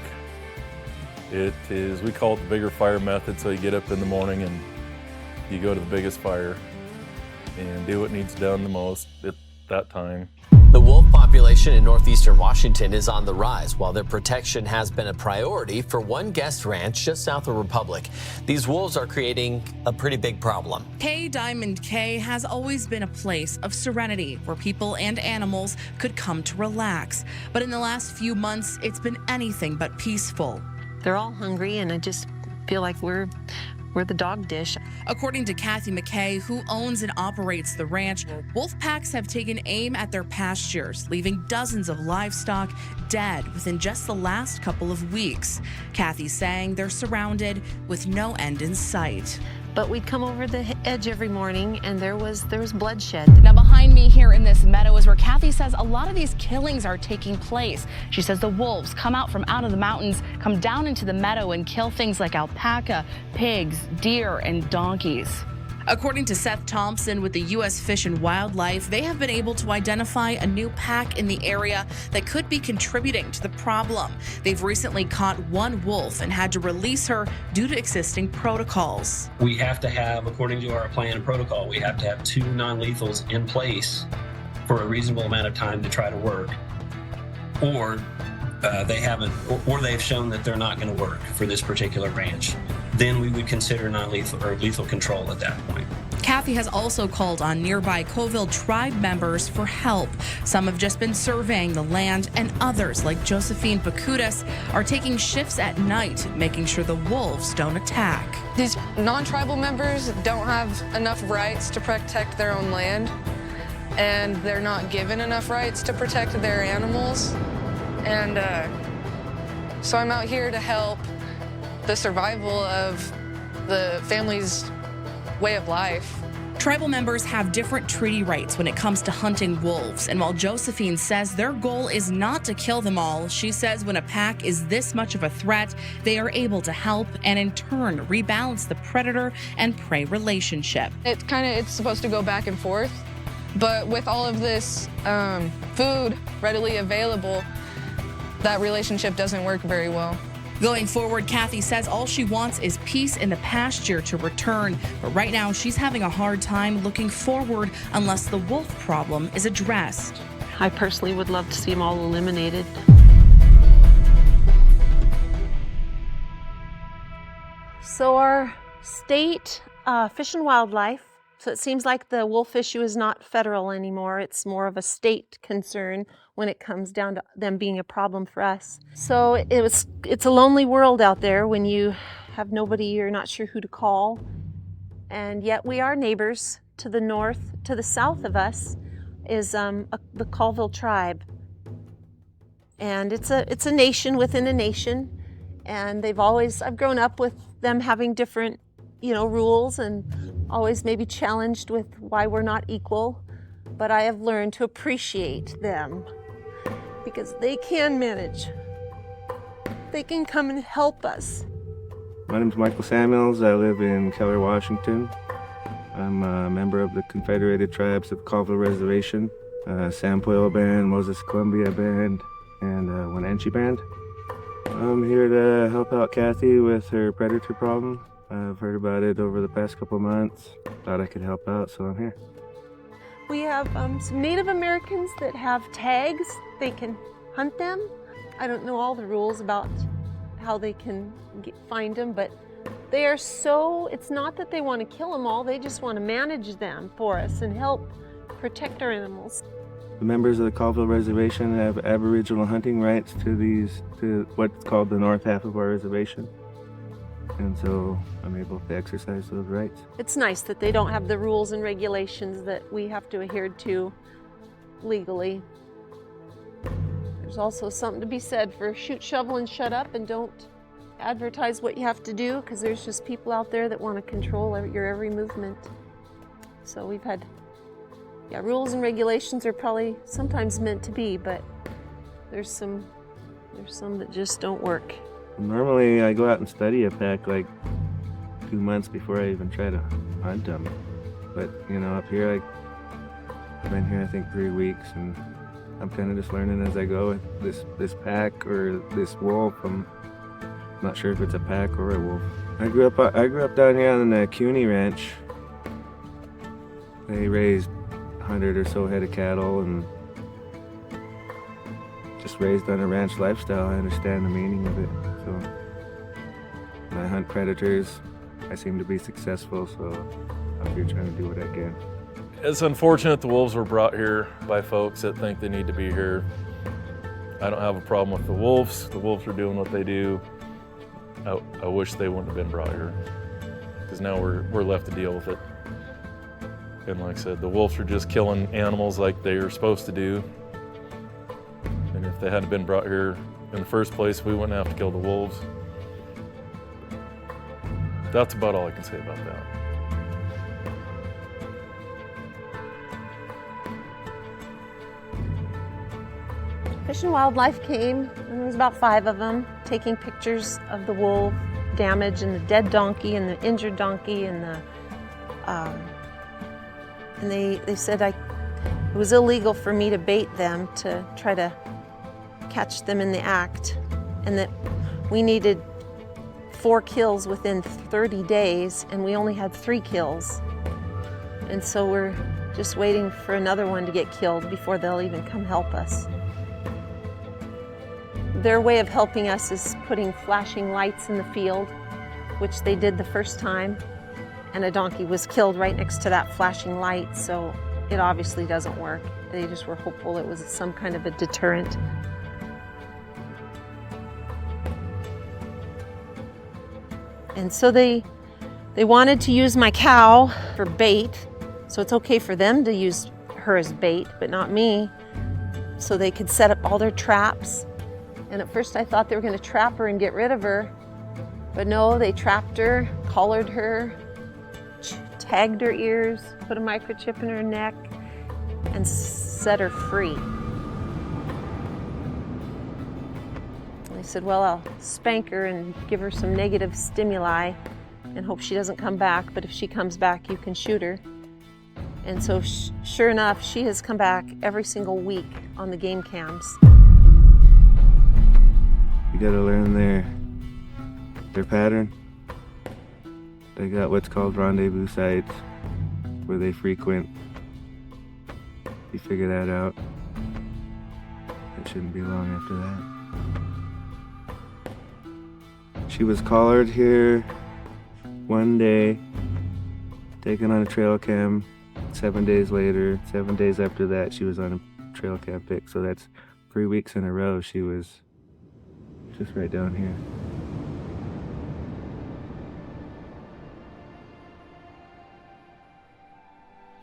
It is, we call it the bigger fire method. So you get up in the morning and you go to the biggest fire and do what needs done the most at that time. The wolf population in northeastern Washington is on the rise, while their protection has been a priority for one guest ranch just south of Republic. These wolves are creating a pretty big problem. K Diamond K has always been a place of serenity where people and animals could come to relax. But in the last few months, it's been anything but peaceful. They're all hungry, and I just feel like we're the dog dish. According to Kathy McKay, who owns and operates the ranch, wolf packs have taken aim at their pastures, leaving dozens of livestock dead within just the last couple of weeks. Kathy saying they're surrounded with no end in sight. But we'd come over the edge every morning, and there was bloodshed. Now behind me here in this meadow is where Kathy says a lot of these killings are taking place. She says the wolves come out from out of the mountains, come down into the meadow and kill things like alpaca, pigs, deer, and donkeys. According to Seth Thompson with the U.S. Fish and Wildlife, they have been able to identify a new pack in the area that could be contributing to the problem. They've recently caught one wolf and had to release her due to existing protocols. We have to have, according to our plan and protocol, we have to have 2 non-lethals in place for a reasonable amount of time to try to work, or they haven't, or they've shown that they're not going to work for this particular ranch. Then we would consider non-lethal or lethal control at that point. Kathy has also called on nearby Coville tribe members for help. Some have just been surveying the land, and others, like Josephine Bakudas, are taking shifts at night, making sure the wolves don't attack. These non-tribal members don't have enough rights to protect their own land, and they're not given enough rights to protect their animals. And so I'm out here to help the survival of the family's way of life. Tribal members have different treaty rights when it comes to hunting wolves, and while Josephine says their goal is not to kill them all, she says when a pack is this much of a threat, they are able to help and in turn rebalance the predator and prey relationship. It's supposed to go back and forth, but with all of this food readily available, that relationship doesn't work very well. Going forward, Kathy says all she wants is peace in the pasture to return, but right now she's having a hard time looking forward unless the wolf problem is addressed. I personally would love to see them all eliminated. So our state Fish and Wildlife, so it seems like the wolf issue is not federal anymore. It's more of a state concern when it comes down to them being a problem for us. So it's a lonely world out there when you have nobody, you're not sure who to call. And yet we are neighbors. To the north, to the south of us is the Colville tribe. And it's a nation within a nation. And I've grown up with them having different, rules and always maybe challenged with why we're not equal. But I have learned to appreciate them because they can manage. They can come and help us. My name's Michael Samuels. I live in Keller, Washington. I'm a member of the Confederated Tribes of Colville Reservation, Sampoil Band, Moses Columbia Band, and Wenatchee Band. I'm here to help out Kathy with her predator problem. I've heard about it over the past couple months. Thought I could help out, so I'm here. We have some Native Americans that have tags. They can hunt them. I don't know all the rules about how they can find them, but they are it's not that they want to kill them all, they just want to manage them for us and help protect our animals. The members of the Colville Reservation have Aboriginal hunting rights to what's called the north half of our reservation. And so I'm able to exercise those rights. It's nice that they don't have the rules and regulations that we have to adhere to legally. There's also something to be said for shoot, shovel, and shut up, and don't advertise what you have to do, because there's just people out there that want to control your every movement. So we've had, rules and regulations are probably sometimes meant to be, but there's some that just don't work. Normally I go out and study a pack like 2 months before I even try to hunt them. But up here I've been here I think 3 weeks, and I'm kind of just learning as I go with this pack or this wolf. I'm not sure if it's a pack or a wolf. I grew up down here on the CUNY Ranch. They raised 100 or so head of cattle and just raised on a ranch lifestyle. I understand the meaning of it. So when I hunt predators, I seem to be successful, so I'm here trying to do what I can. It's unfortunate the wolves were brought here by folks that think they need to be here. I don't have a problem with the wolves. The wolves are doing what they do. I wish they wouldn't have been brought here, because now we're left to deal with it. And like I said, the wolves are just killing animals like they are supposed to do. And if they hadn't been brought here in the first place, we wouldn't have to kill the wolves. That's about all I can say about that. Fish and Wildlife came, and there was about 5 of them, taking pictures of the wolf damage and the dead donkey and the injured donkey, and they said it was illegal for me to bait them to try to catch them in the act, and that we needed 4 kills within 30 days, and we only had 3 kills. And so we're just waiting for another one to get killed before they'll even come help us. Their way of helping us is putting flashing lights in the field, which they did the first time, and a donkey was killed right next to that flashing light, so it obviously doesn't work. They just were hopeful it was some kind of a deterrent. And so they wanted to use my cow for bait, so it's okay for them to use her as bait, but not me, so they could set up all their traps. And at first I thought they were going to trap her and get rid of her, but no, they trapped her, collared her, tagged her ears, put a microchip in her neck, and set her free. They said, well, I'll spank her and give her some negative stimuli and hope she doesn't come back, but if she comes back, you can shoot her. And so sure enough, she has come back every single week on the game cams. You gotta learn their pattern. They got what's called rendezvous sites where they frequent. You figure that out. It shouldn't be long after that. She was collared here one day, taken on a trail cam. 7 days later, 7 days after that, she was on a trail cam pic. So that's 3 weeks in a row. She was just right down here.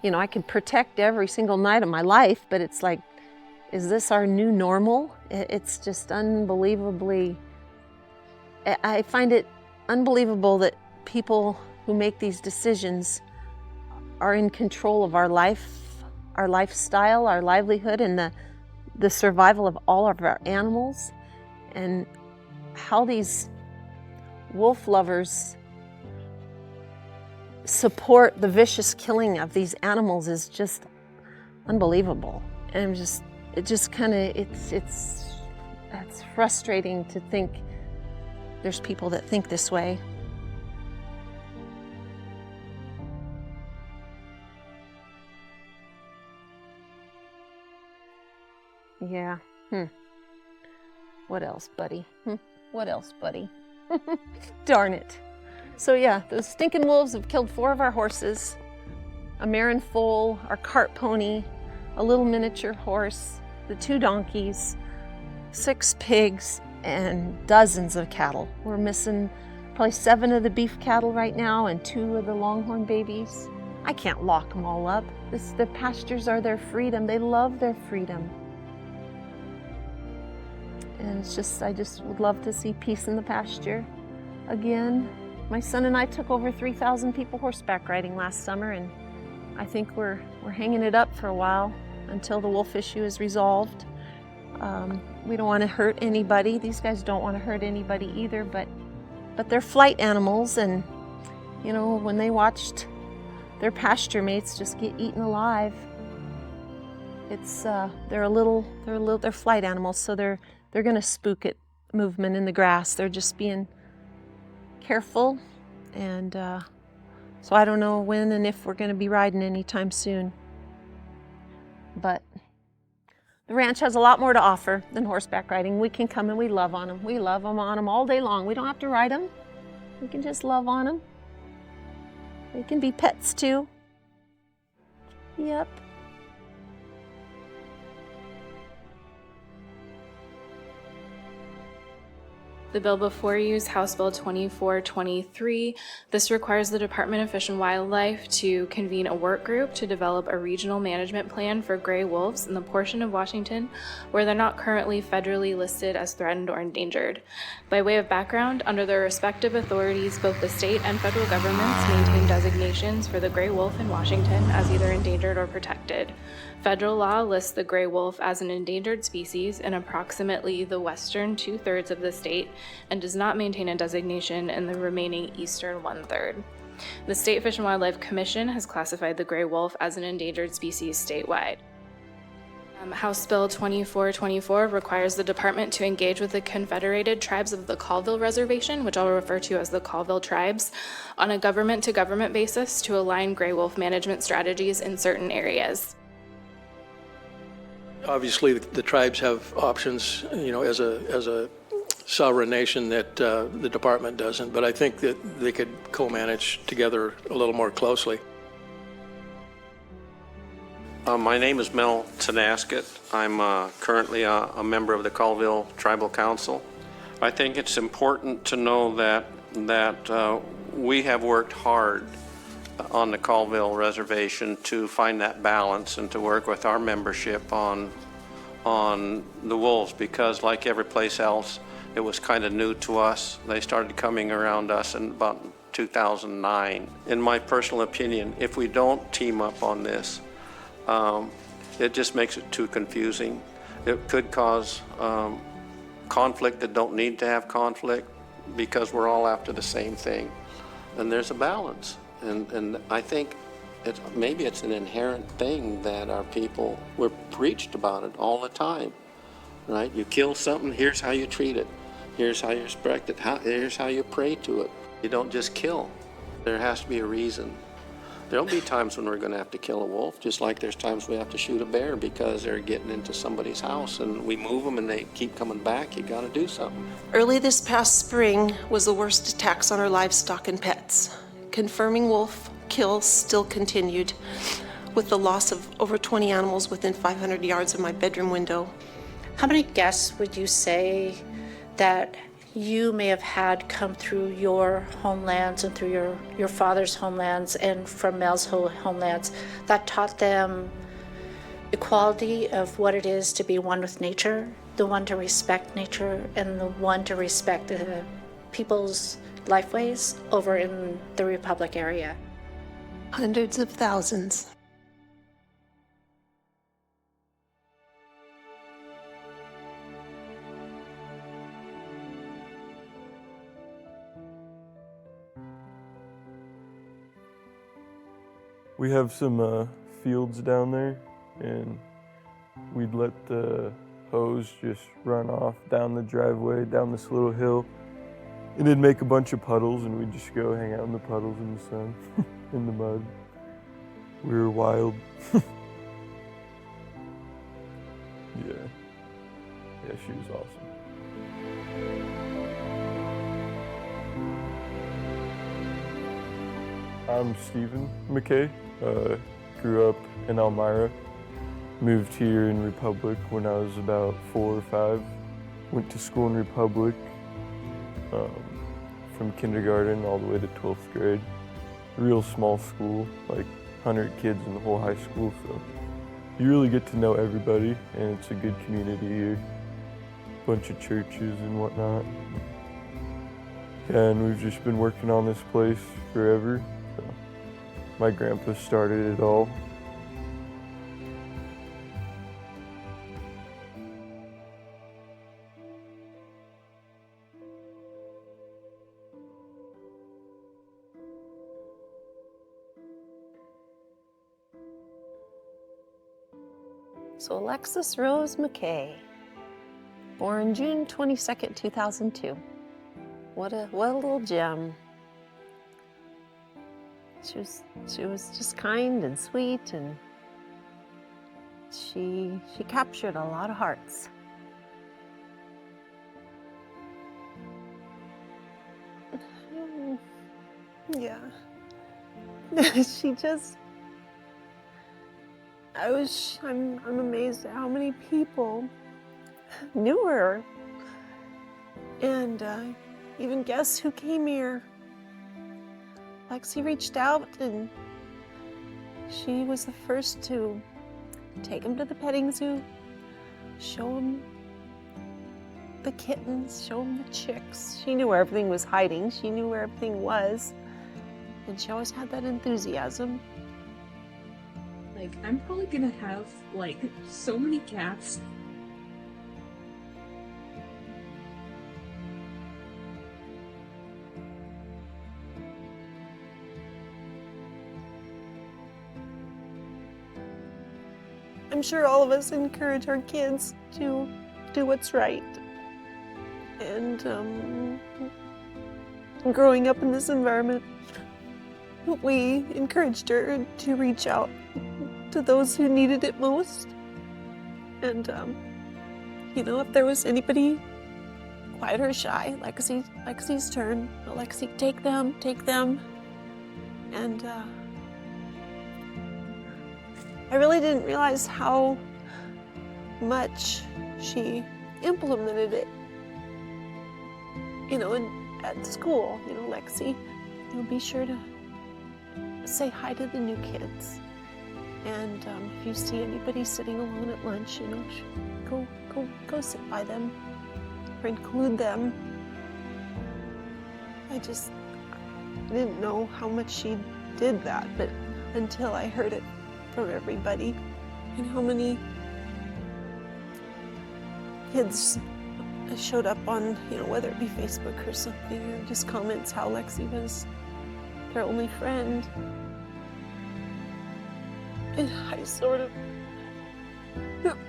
You know, I could protect every single night of my life, but it's like, is this our new normal? It's just unbelievably, I find it unbelievable that people who make these decisions are in control of our life, our lifestyle, our livelihood, and the survival of all of our animals, and how these wolf lovers support the vicious killing of these animals is just unbelievable. And it's frustrating to think there's people that think this way. Yeah. What else, buddy? What else, buddy? Darn it. So yeah, those stinking wolves have killed 4 of our horses, a mare and foal, our cart pony, a little miniature horse, the 2 donkeys, 6 pigs, and dozens of cattle. We're missing probably 7 of the beef cattle right now and 2 of the longhorn babies. I can't lock them all up. The pastures are their freedom. They love their freedom. And I just would love to see peace in the pasture again. My son and I took over 3,000 people horseback riding last summer, and I think we're hanging it up for a while until the wolf issue is resolved. We don't want to hurt anybody. These guys don't want to hurt anybody either, but they're flight animals, and you know, when they watched their pasture mates just get eaten alive, they're flight animals, so they're gonna spook at movement in the grass. They're just being careful, and so I don't know when and if we're going to be riding anytime soon. But the ranch has a lot more to offer than horseback riding. We can come and we love on them. We love them on them all day long. We don't have to ride them. We can just love on them. They can be pets too. Yep. The bill before you is House Bill 2423. This requires the Department of Fish and Wildlife to convene a work group to develop a regional management plan for gray wolves in the portion of Washington where they're not currently federally listed as threatened or endangered. By way of background, under their respective authorities, both the state and federal governments maintain designations for the gray wolf in Washington as either endangered or protected. Federal law lists the gray wolf as an endangered species in approximately the western 2/3 of the state and does not maintain a designation in the remaining eastern 1/3. The State Fish and Wildlife Commission has classified the gray wolf as an endangered species statewide. House Bill 2424 requires the department to engage with the Confederated Tribes of the Colville Reservation, which I'll refer to as the Colville Tribes, on a government-to-government basis to align gray wolf management strategies in certain areas. Obviously, the tribes have options, you know, as a sovereign nation that the department doesn't, but I think that they could co-manage together a little more closely. My name is Mel Tenasket. I'm currently a member of the Colville Tribal Council. I think it's important to know that we have worked hard on the Colville Reservation to find that balance and to work with our membership on the wolves, because like every place else, it was kind of new to us. They started coming around us in about 2009. In my personal opinion, if we don't team up on this, it just makes it too confusing. It could cause conflict that don't need to have conflict because we're all after the same thing. And there's a balance. And I think maybe it's an inherent thing that our people, we're preached about it all the time, right? You kill something, here's how you treat it. Here's how you respect it. Here's how you pray to it. You don't just kill. There has to be a reason. There'll be times when we're going to have to kill a wolf, just like there's times we have to shoot a bear because they're getting into somebody's house and we move them and they keep coming back. You got to do something. Early this past spring was the worst attacks on our livestock and pets. Confirming wolf kills still continued, with the loss of over 20 animals within 500 yards of my bedroom window. How many guests would you say that you may have had come through your homelands and through your father's homelands and from Mel's homelands that taught them the quality of what it is to be one with nature, the one to respect nature, and the one to respect the people's lifeways over in the Republic area? Hundreds of thousands. We have some fields down there, and we'd let the hose just run off down the driveway, down this little hill, and it'd make a bunch of puddles, and we'd just go hang out in the puddles in the sun, in the mud. We were wild. Yeah, she was awesome. I'm Stephen McKay. Grew up in Elmira. Moved here in Republic when I was about 4 or 5. Went to school in Republic from kindergarten all the way to 12th grade. Real small school, like 100 kids in the whole high school, so you really get to know everybody, and it's a good community here. Bunch of churches and whatnot. And we've just been working on this place forever. So my grandpa started it all. So Alexis Rose McKay, born June 22nd, 2002. What a little gem. She was just kind and sweet, and she captured a lot of hearts. Yeah. I'm amazed at how many people knew her, and even guests who came here. Lexi reached out, and she was the first to take him to the petting zoo, show him the kittens, show him the chicks. She knew where everything was hiding. She knew where everything was, and she always had that enthusiasm. Like, I'm probably gonna have, like, so many cats. I'm sure all of us encourage our kids to do what's right. And growing up in this environment, we encouraged her to reach out to those who needed it most. And, you know, if there was anybody quiet or shy, Lexi's turn. Lexi, take them. And I really didn't realize how much she implemented it, you know, at school. You know, Lexi, you know, be sure to say hi to the new kids. And if you see anybody sitting alone at lunch, you know, go sit by them or include them. I didn't know how much she did that, but until I heard it from everybody, and how many kids showed up on, whether it be Facebook or something, or just comments how Lexi was their only friend. And I sort of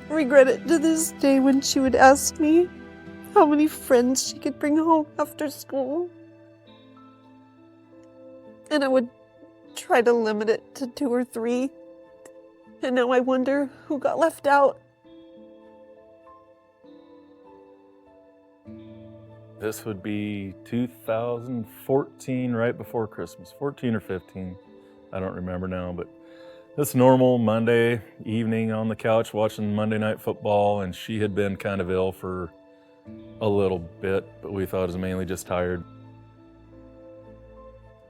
regret it to this day when she would ask me how many friends she could bring home after school. And I would try to limit it to 2 or 3. And now I wonder who got left out. This would be 2014, right before Christmas, 14 or 15. I don't remember now, but it's normal Monday evening on the couch watching Monday Night Football, and she had been kind of ill for a little bit, but we thought it was mainly just tired.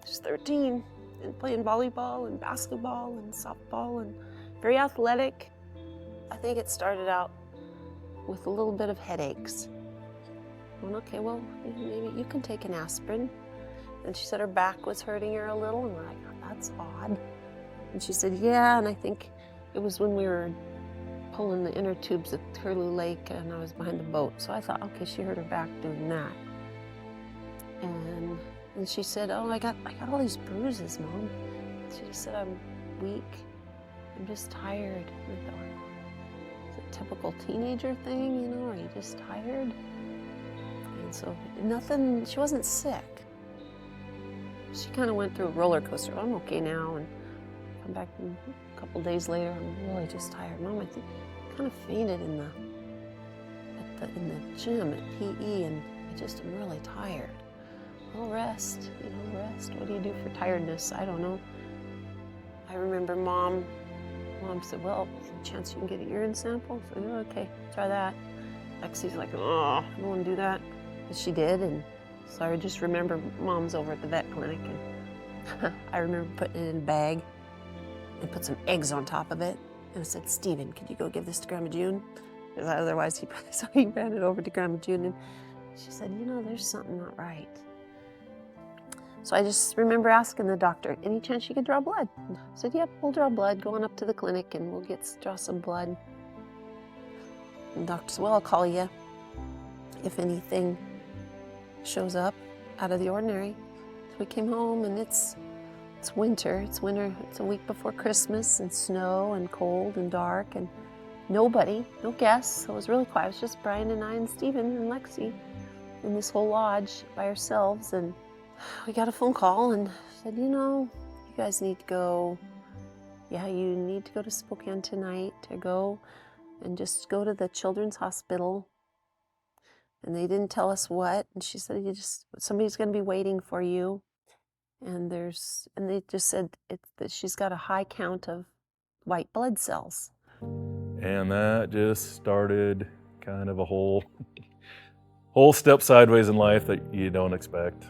She's 13 and playing volleyball and basketball and softball and very athletic. I think it started out with a little bit of headaches. Well, okay, well, maybe you can take an aspirin. And she said her back was hurting her a little, and we're like, oh, that's odd. And she said, yeah, and I think it was when we were pulling the inner tubes at Curlew Lake, and I was behind the boat. So I thought, okay, she hurt her back doing that. And she said, oh, I got all these bruises, Mom. She just said, I'm weak. I'm just tired. And I thought, is it a typical teenager thing, Are you just tired? And so nothing, she wasn't sick. She kind of went through a roller coaster. I'm okay now, and come back a couple days later, I'm really just tired. Mom, I think I kind of fainted in the gym at PE, and I'm really tired. Well, rest, rest. What do you do for tiredness? I don't know. I remember Mom said, well, is there a chance you can get a urine sample? I said, oh, okay, try that. Lexi's like, oh, I don't want to do that. But she did, and so I just remember Mom's over at the vet clinic, and I remember putting it in a bag and put some eggs on top of it. And I said, Stephen, could you go give this to Grandma June? Because otherwise, he ran it over to Grandma June, and she said, there's something not right. So I just remember asking the doctor, any chance she could draw blood? And I said, yep, we'll draw blood, going up to the clinic, and we'll draw some blood. And the doctor said, well, I'll call you if anything shows up out of the ordinary. So we came home, and it's winter. It's winter. It's a week before Christmas, and snow and cold and dark, and no guests. So it was really quiet. It was just Brian and I and Stephen and Lexi in this whole lodge by ourselves. And we got a phone call and said, you guys need to go. Yeah, you need to go to Spokane tonight, to go and just go to the children's hospital. And they didn't tell us what. And she said, somebody's going to be waiting for you. And they just said that she's got a high count of white blood cells. And that just started kind of a whole step sideways in life that you don't expect.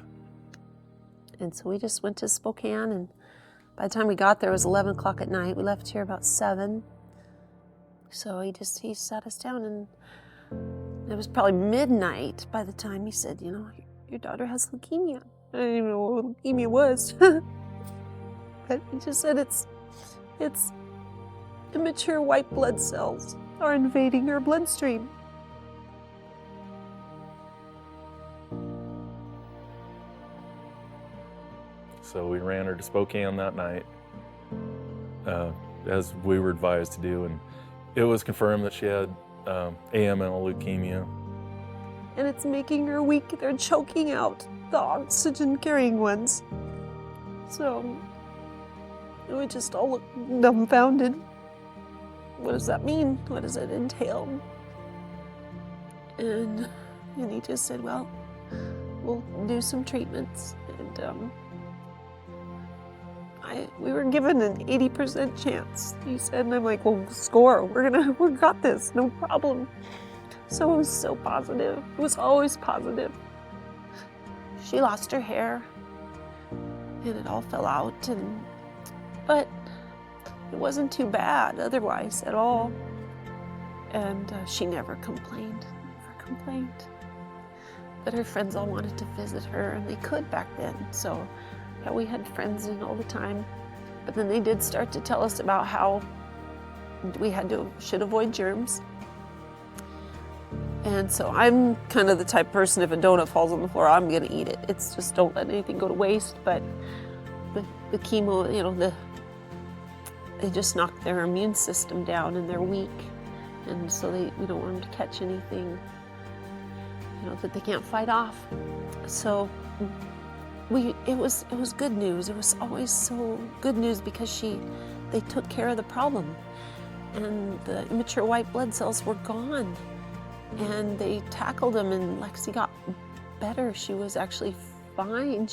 And so we just went to Spokane, and by the time we got there, it was 11 o'clock at night. We left here about 7. So he sat us down, and it was probably midnight by the time he said, your daughter has leukemia. I didn't even know what leukemia was. But he just said it's immature white blood cells are invading her bloodstream. So we ran her to Spokane that night, as we were advised to do, and it was confirmed that she had AML leukemia. And it's making her weak. They're choking out the oxygen-carrying ones. So we just all look dumbfounded. What does that mean? What does it entail? And he just said, well, we'll do some treatments. And we were given an 80% chance, he said, and I'm like, well, score. We got this, no problem. So it was so positive. It was always positive. She lost her hair, and it all fell out, but it wasn't too bad otherwise at all. And she never complained. But her friends all wanted to visit her, and they could back then. So that we had friends in all the time. But then they did start to tell us about how we should avoid germs. And so I'm kind of the type of person, if a donut falls on the floor, I'm gonna eat it. It's just don't let anything go to waste. But the chemo, you know, they just knock their immune system down and they're weak. And so we don't want them to catch anything, you know, that they can't fight off. So it was good news. It was always so good news because they took care of the problem. And the immature white blood cells were gone. And they tackled them, and Lexi got better. She was actually fine.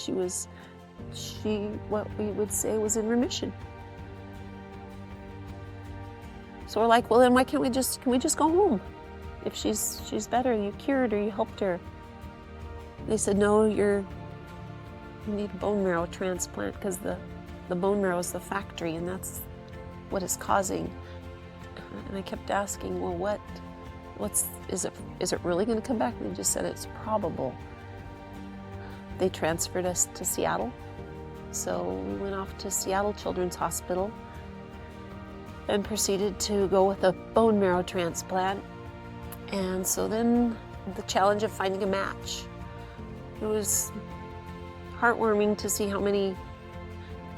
What we would say was in remission. So we're like, well, then why can we just go home? If she's better, you cured her, you helped her. They said, no, you need a bone marrow transplant because the bone marrow is the factory, and that's what is causing. And I kept asking, well, is it really going to come back? And they just said it's probable. They transferred us to Seattle. So we went off to Seattle Children's Hospital and proceeded to go with a bone marrow transplant. And so then the challenge of finding a match. It was heartwarming to see how many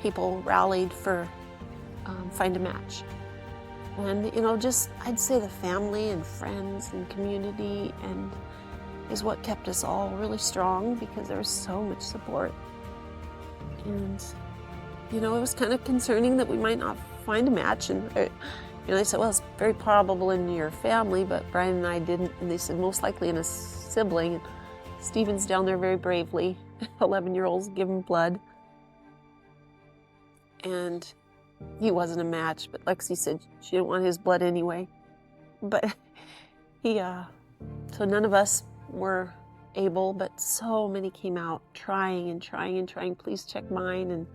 people rallied for find a match. And, you know, I'd say the family and friends and community is what kept us all really strong because there was so much support. And, you know, it was kind of concerning that we might not find a match. And, you know, they said, well, it's very probable in your family, but Brian and I didn't. And they said, most likely in a sibling. And Stephen's down there very bravely. 11-year-olds give him blood. And he wasn't a match, but Lexi said she didn't want his blood anyway. But so none of us were able, but so many came out trying and trying and trying, please check mine. And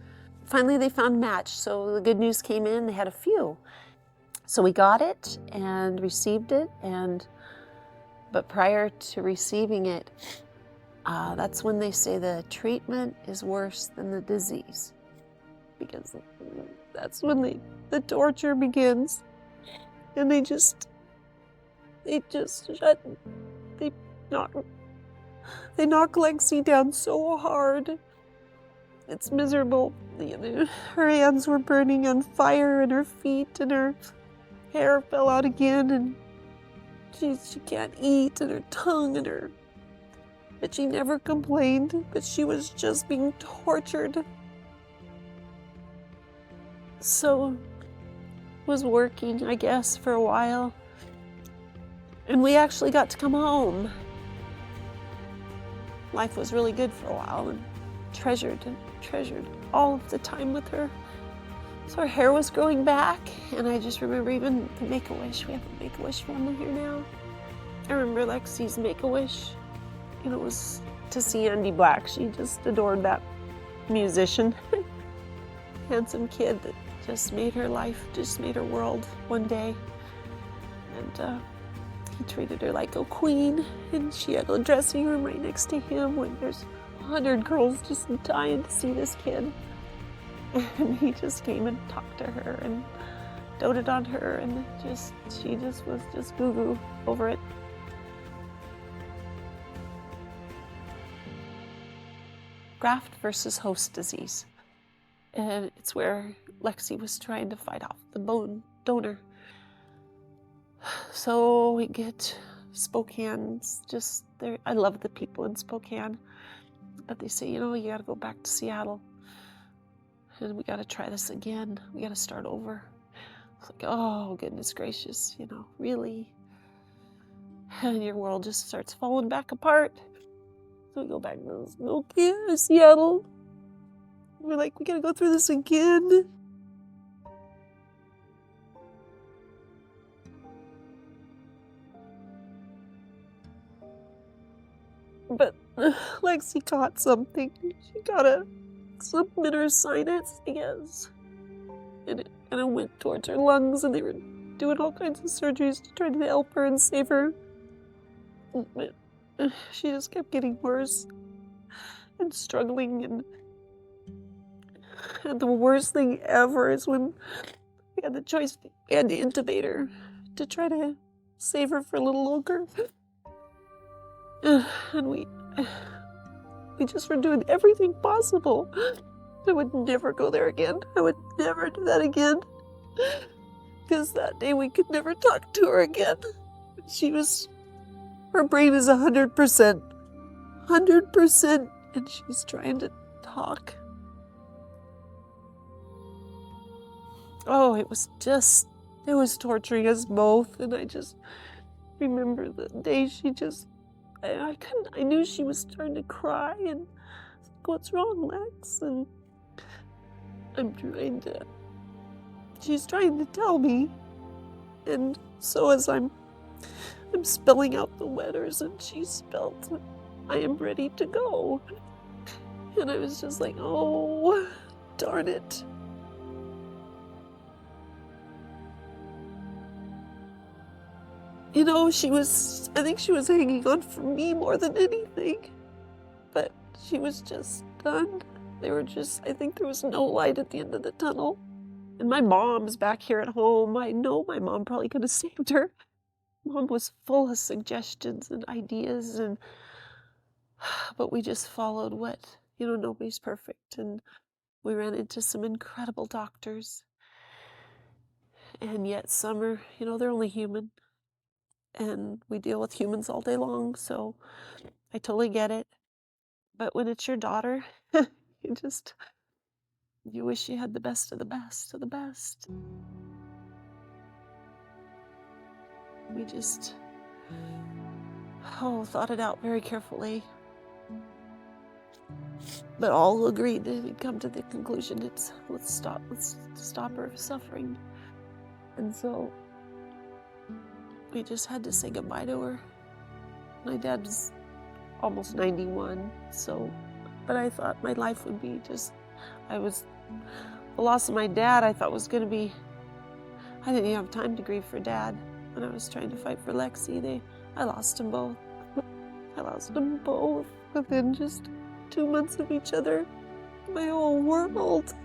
finally they found a match. So the good news came in, they had a few. So we got it and received it, but prior to receiving it, that's when they say the treatment is worse than the disease. Because that's when the torture begins. And they knock Lexi down so hard. It's miserable. Her hands were burning on fire and her feet, and her hair fell out again, and she can't eat, and her tongue and her... But she never complained, but she was just being tortured. So was working, I guess, for a while. And we actually got to come home. Life was really good for a while, and treasured all of the time with her. So her hair was growing back, and I just remember even the Make-A-Wish. We have a Make-A-Wish family here now. I remember Lexi's Make-A-Wish. You know, it was to see Andy Black. She just adored that musician. Handsome kid that just made her life, just made her world one day. And he treated her like a queen, and she had a dressing room right next to him when there's 100 girls just dying to see this kid. And he just came and talked to her and doted on her, and she just was just goo-goo over it. Graft versus host disease. And it's where Lexi was trying to fight off the bone donor. So we get Spokane's just there. I love the people in Spokane, but they say, you know, you gotta go back to Seattle and we gotta try this again. We gotta start over. It's like, oh, goodness gracious, you know, really? And your world just starts falling back apart. So we go back to Seattle. We're like, we gotta go through this again. But Lexi caught something. She got something in her sinus, I guess. And it kind of went towards her lungs, and they were doing all kinds of surgeries to try to help her and save her. But she just kept getting worse and struggling, and And the worst thing ever is when we had the choice, we had to intubate her to try to save her for a little longer. And we just were doing everything possible. I would never go there again. I would never do that again. Because that day we could never talk to her again. Her brain is 100%. 100%. And she's trying to talk. Oh, it was torturing us both. And I just remember the day I knew she was starting to cry. And I was like, what's wrong, Lex? And she's trying to tell me. And so as I'm spelling out the letters and she spelled, I am ready to go. And I was just like, oh, darn it. You know, I think she was hanging on for me more than anything. But she was just done. I think there was no light at the end of the tunnel. And my mom's back here at home. I know my mom probably could have saved her. Mom was full of suggestions and ideas, but we just followed nobody's perfect. And we ran into some incredible doctors. And yet some are, they're only human. And we deal with humans all day long, so I totally get it. But when it's your daughter, you wish you had the best of the best of the best. We just thought it out very carefully. But all agreed that we'd come to the conclusion, let's stop her suffering. And so we just had to say goodbye to her. My dad's almost 91, but I thought my life would be the loss of my dad I thought was gonna be, I didn't even have time to grieve for Dad. When I was trying to fight for Lexi, I lost them both. I lost them both within just 2 months of each other. My whole world.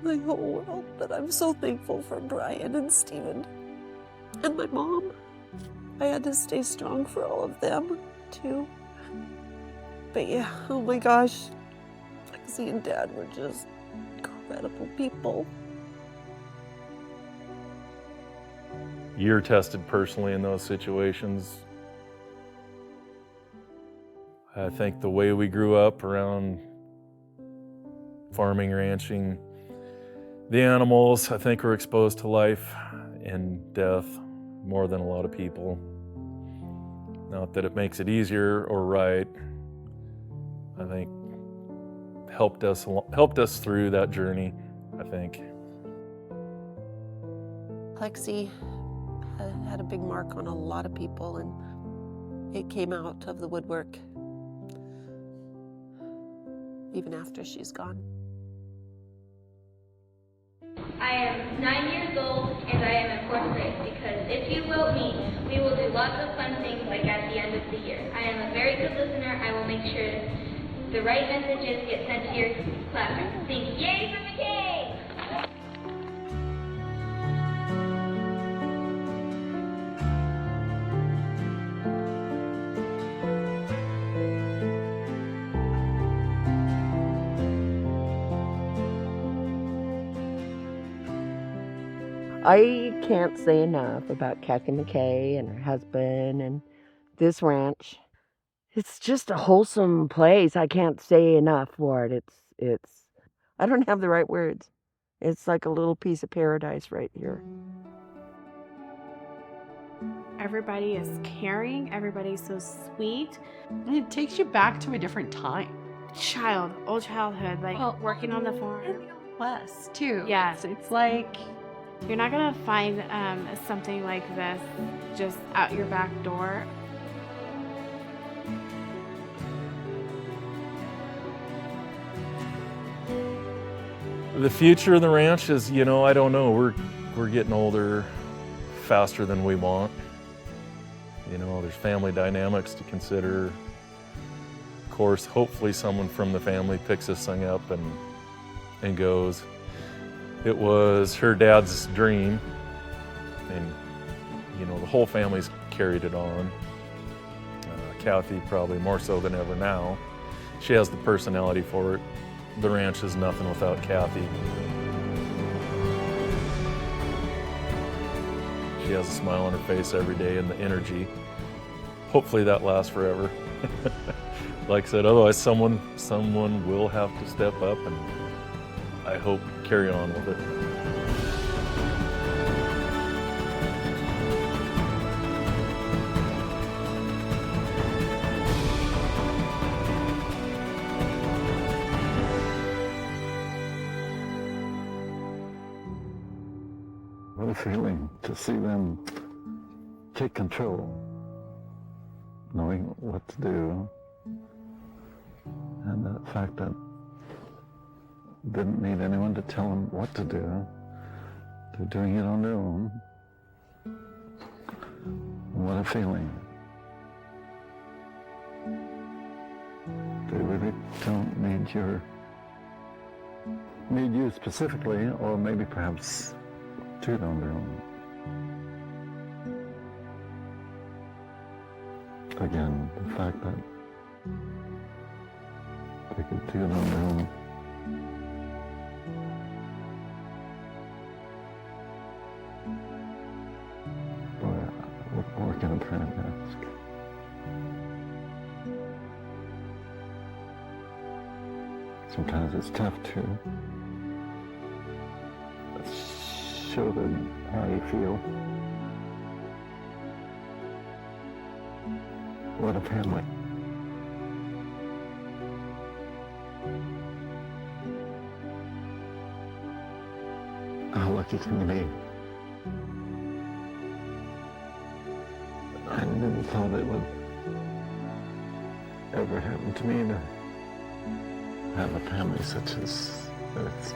My whole world, but I'm so thankful for Brian and Steven and my mom. I had to stay strong for all of them, too. But yeah, oh my gosh, Lexi and Dad were just incredible people. You're tested personally in those situations. I think the way we grew up around farming, ranching, the animals, I think we're exposed to life and death more than a lot of people. Not that it makes it easier or right. I think helped us through that journey, I think. Lexi had a big mark on a lot of people, and it came out of the woodwork even after she's gone. I am 9 years old and I am in 4th grade because if you vote me, we will do lots of fun things like at the end of the year. I am a very good listener. I will make sure the right messages get sent to your classroom. Sing yay for McKay! I can't say enough about Kathy McKay and her husband and this ranch. It's just a wholesome place. I can't say enough for it. It's I don't have the right words. It's like a little piece of paradise right here. Everybody is caring. Everybody's so sweet. And it takes you back to a different time. Old childhood, like working on the farm. West too. Yes. It's like you're not gonna find something like this just out your back door. The future of the ranch is, I don't know. We're getting older faster than we want. You know, there's family dynamics to consider. Of course, hopefully someone from the family picks this thing up and goes. It was her dad's dream, and you know, the whole family's carried it on. Kathy probably more so than ever now. She has the personality for it. The ranch is nothing without Kathy. She has a smile on her face every day and the energy. Hopefully that lasts forever. Like I said, otherwise someone will have to step up, and I hope carry on with it. What a feeling to see them take control, knowing what to do, and the fact that didn't need anyone to tell them what to do. They're doing it on their own. What a feeling. They really don't need you specifically, or maybe perhaps do it on their own. Again, the fact that they could do it on their own. Boy, what can a parent ask? Sometimes it's tough to show them how you feel. What a family. How lucky can you be? I never thought it would ever happen to me to have a family such as this.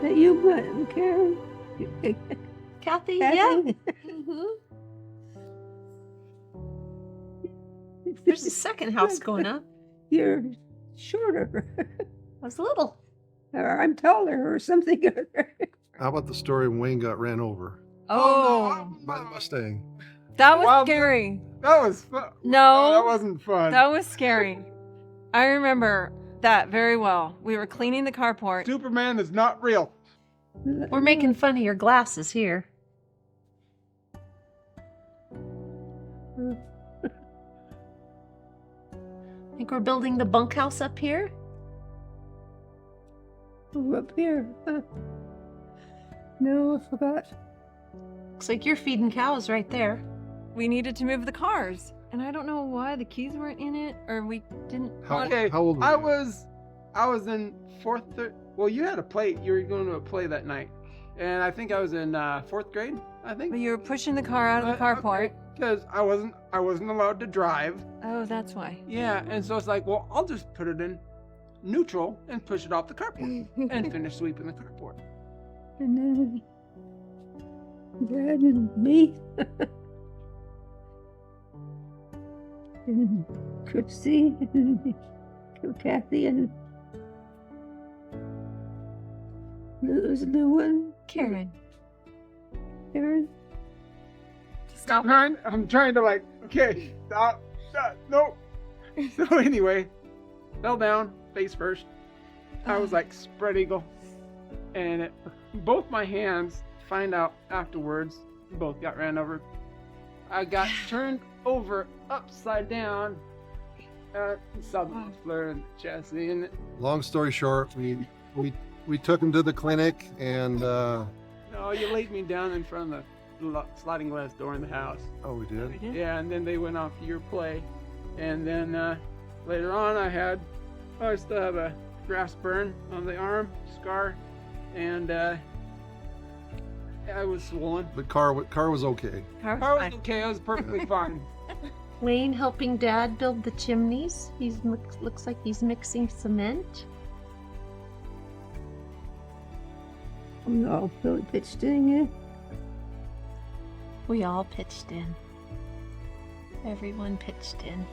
That you put, Karen? Kathy, yeah. There's a second house going up. You're shorter. I was little. Or I'm taller or something. How about the story when Wayne got ran over Oh, by the Mustang? that was scary. That was fun. No, that wasn't fun. That was scary. I remember that very well. We were cleaning the carport. Superman is not real. We're making fun of your glasses here. Think we're building the bunkhouse up here? Oh, up here. No, I forgot. Looks like you're feeding cows right there. We needed to move the cars, and I don't know why the keys weren't in it, or we didn't. Okay, how old were I you? was in fourth. Well, you had a play. You were going to a play that night, and I think I was in fourth grade. I think. But you were pushing the car out of the carport. Because I wasn't allowed to drive. Oh, that's why. Yeah, and so it's like, well, I'll just put it in neutral and push it off the carport and finish sweeping the carport. And then Dad and me. And Chrissy and Kathy and there's a new one. Karen. Karen. Stop. I'm trying to okay, stop, nope. So anyway, fell down, face first. I was like spread eagle. And both my hands, find out afterwards, both got ran over. I got turned over upside down. Saw the muffler and the chassis and Long story short, we took him to the clinic and no, you laid me down in front of the sliding glass door in the house. Oh, we did? Yeah, and then they went off to your play. And then later on I still have a grass burn on the arm, scar, and I was swollen. The car was okay. Car was okay. I was perfectly fine. Wayne helping Dad build the chimneys. Looks like he's mixing cement. We all really pitched in, yeah. We all pitched in. Everyone pitched in.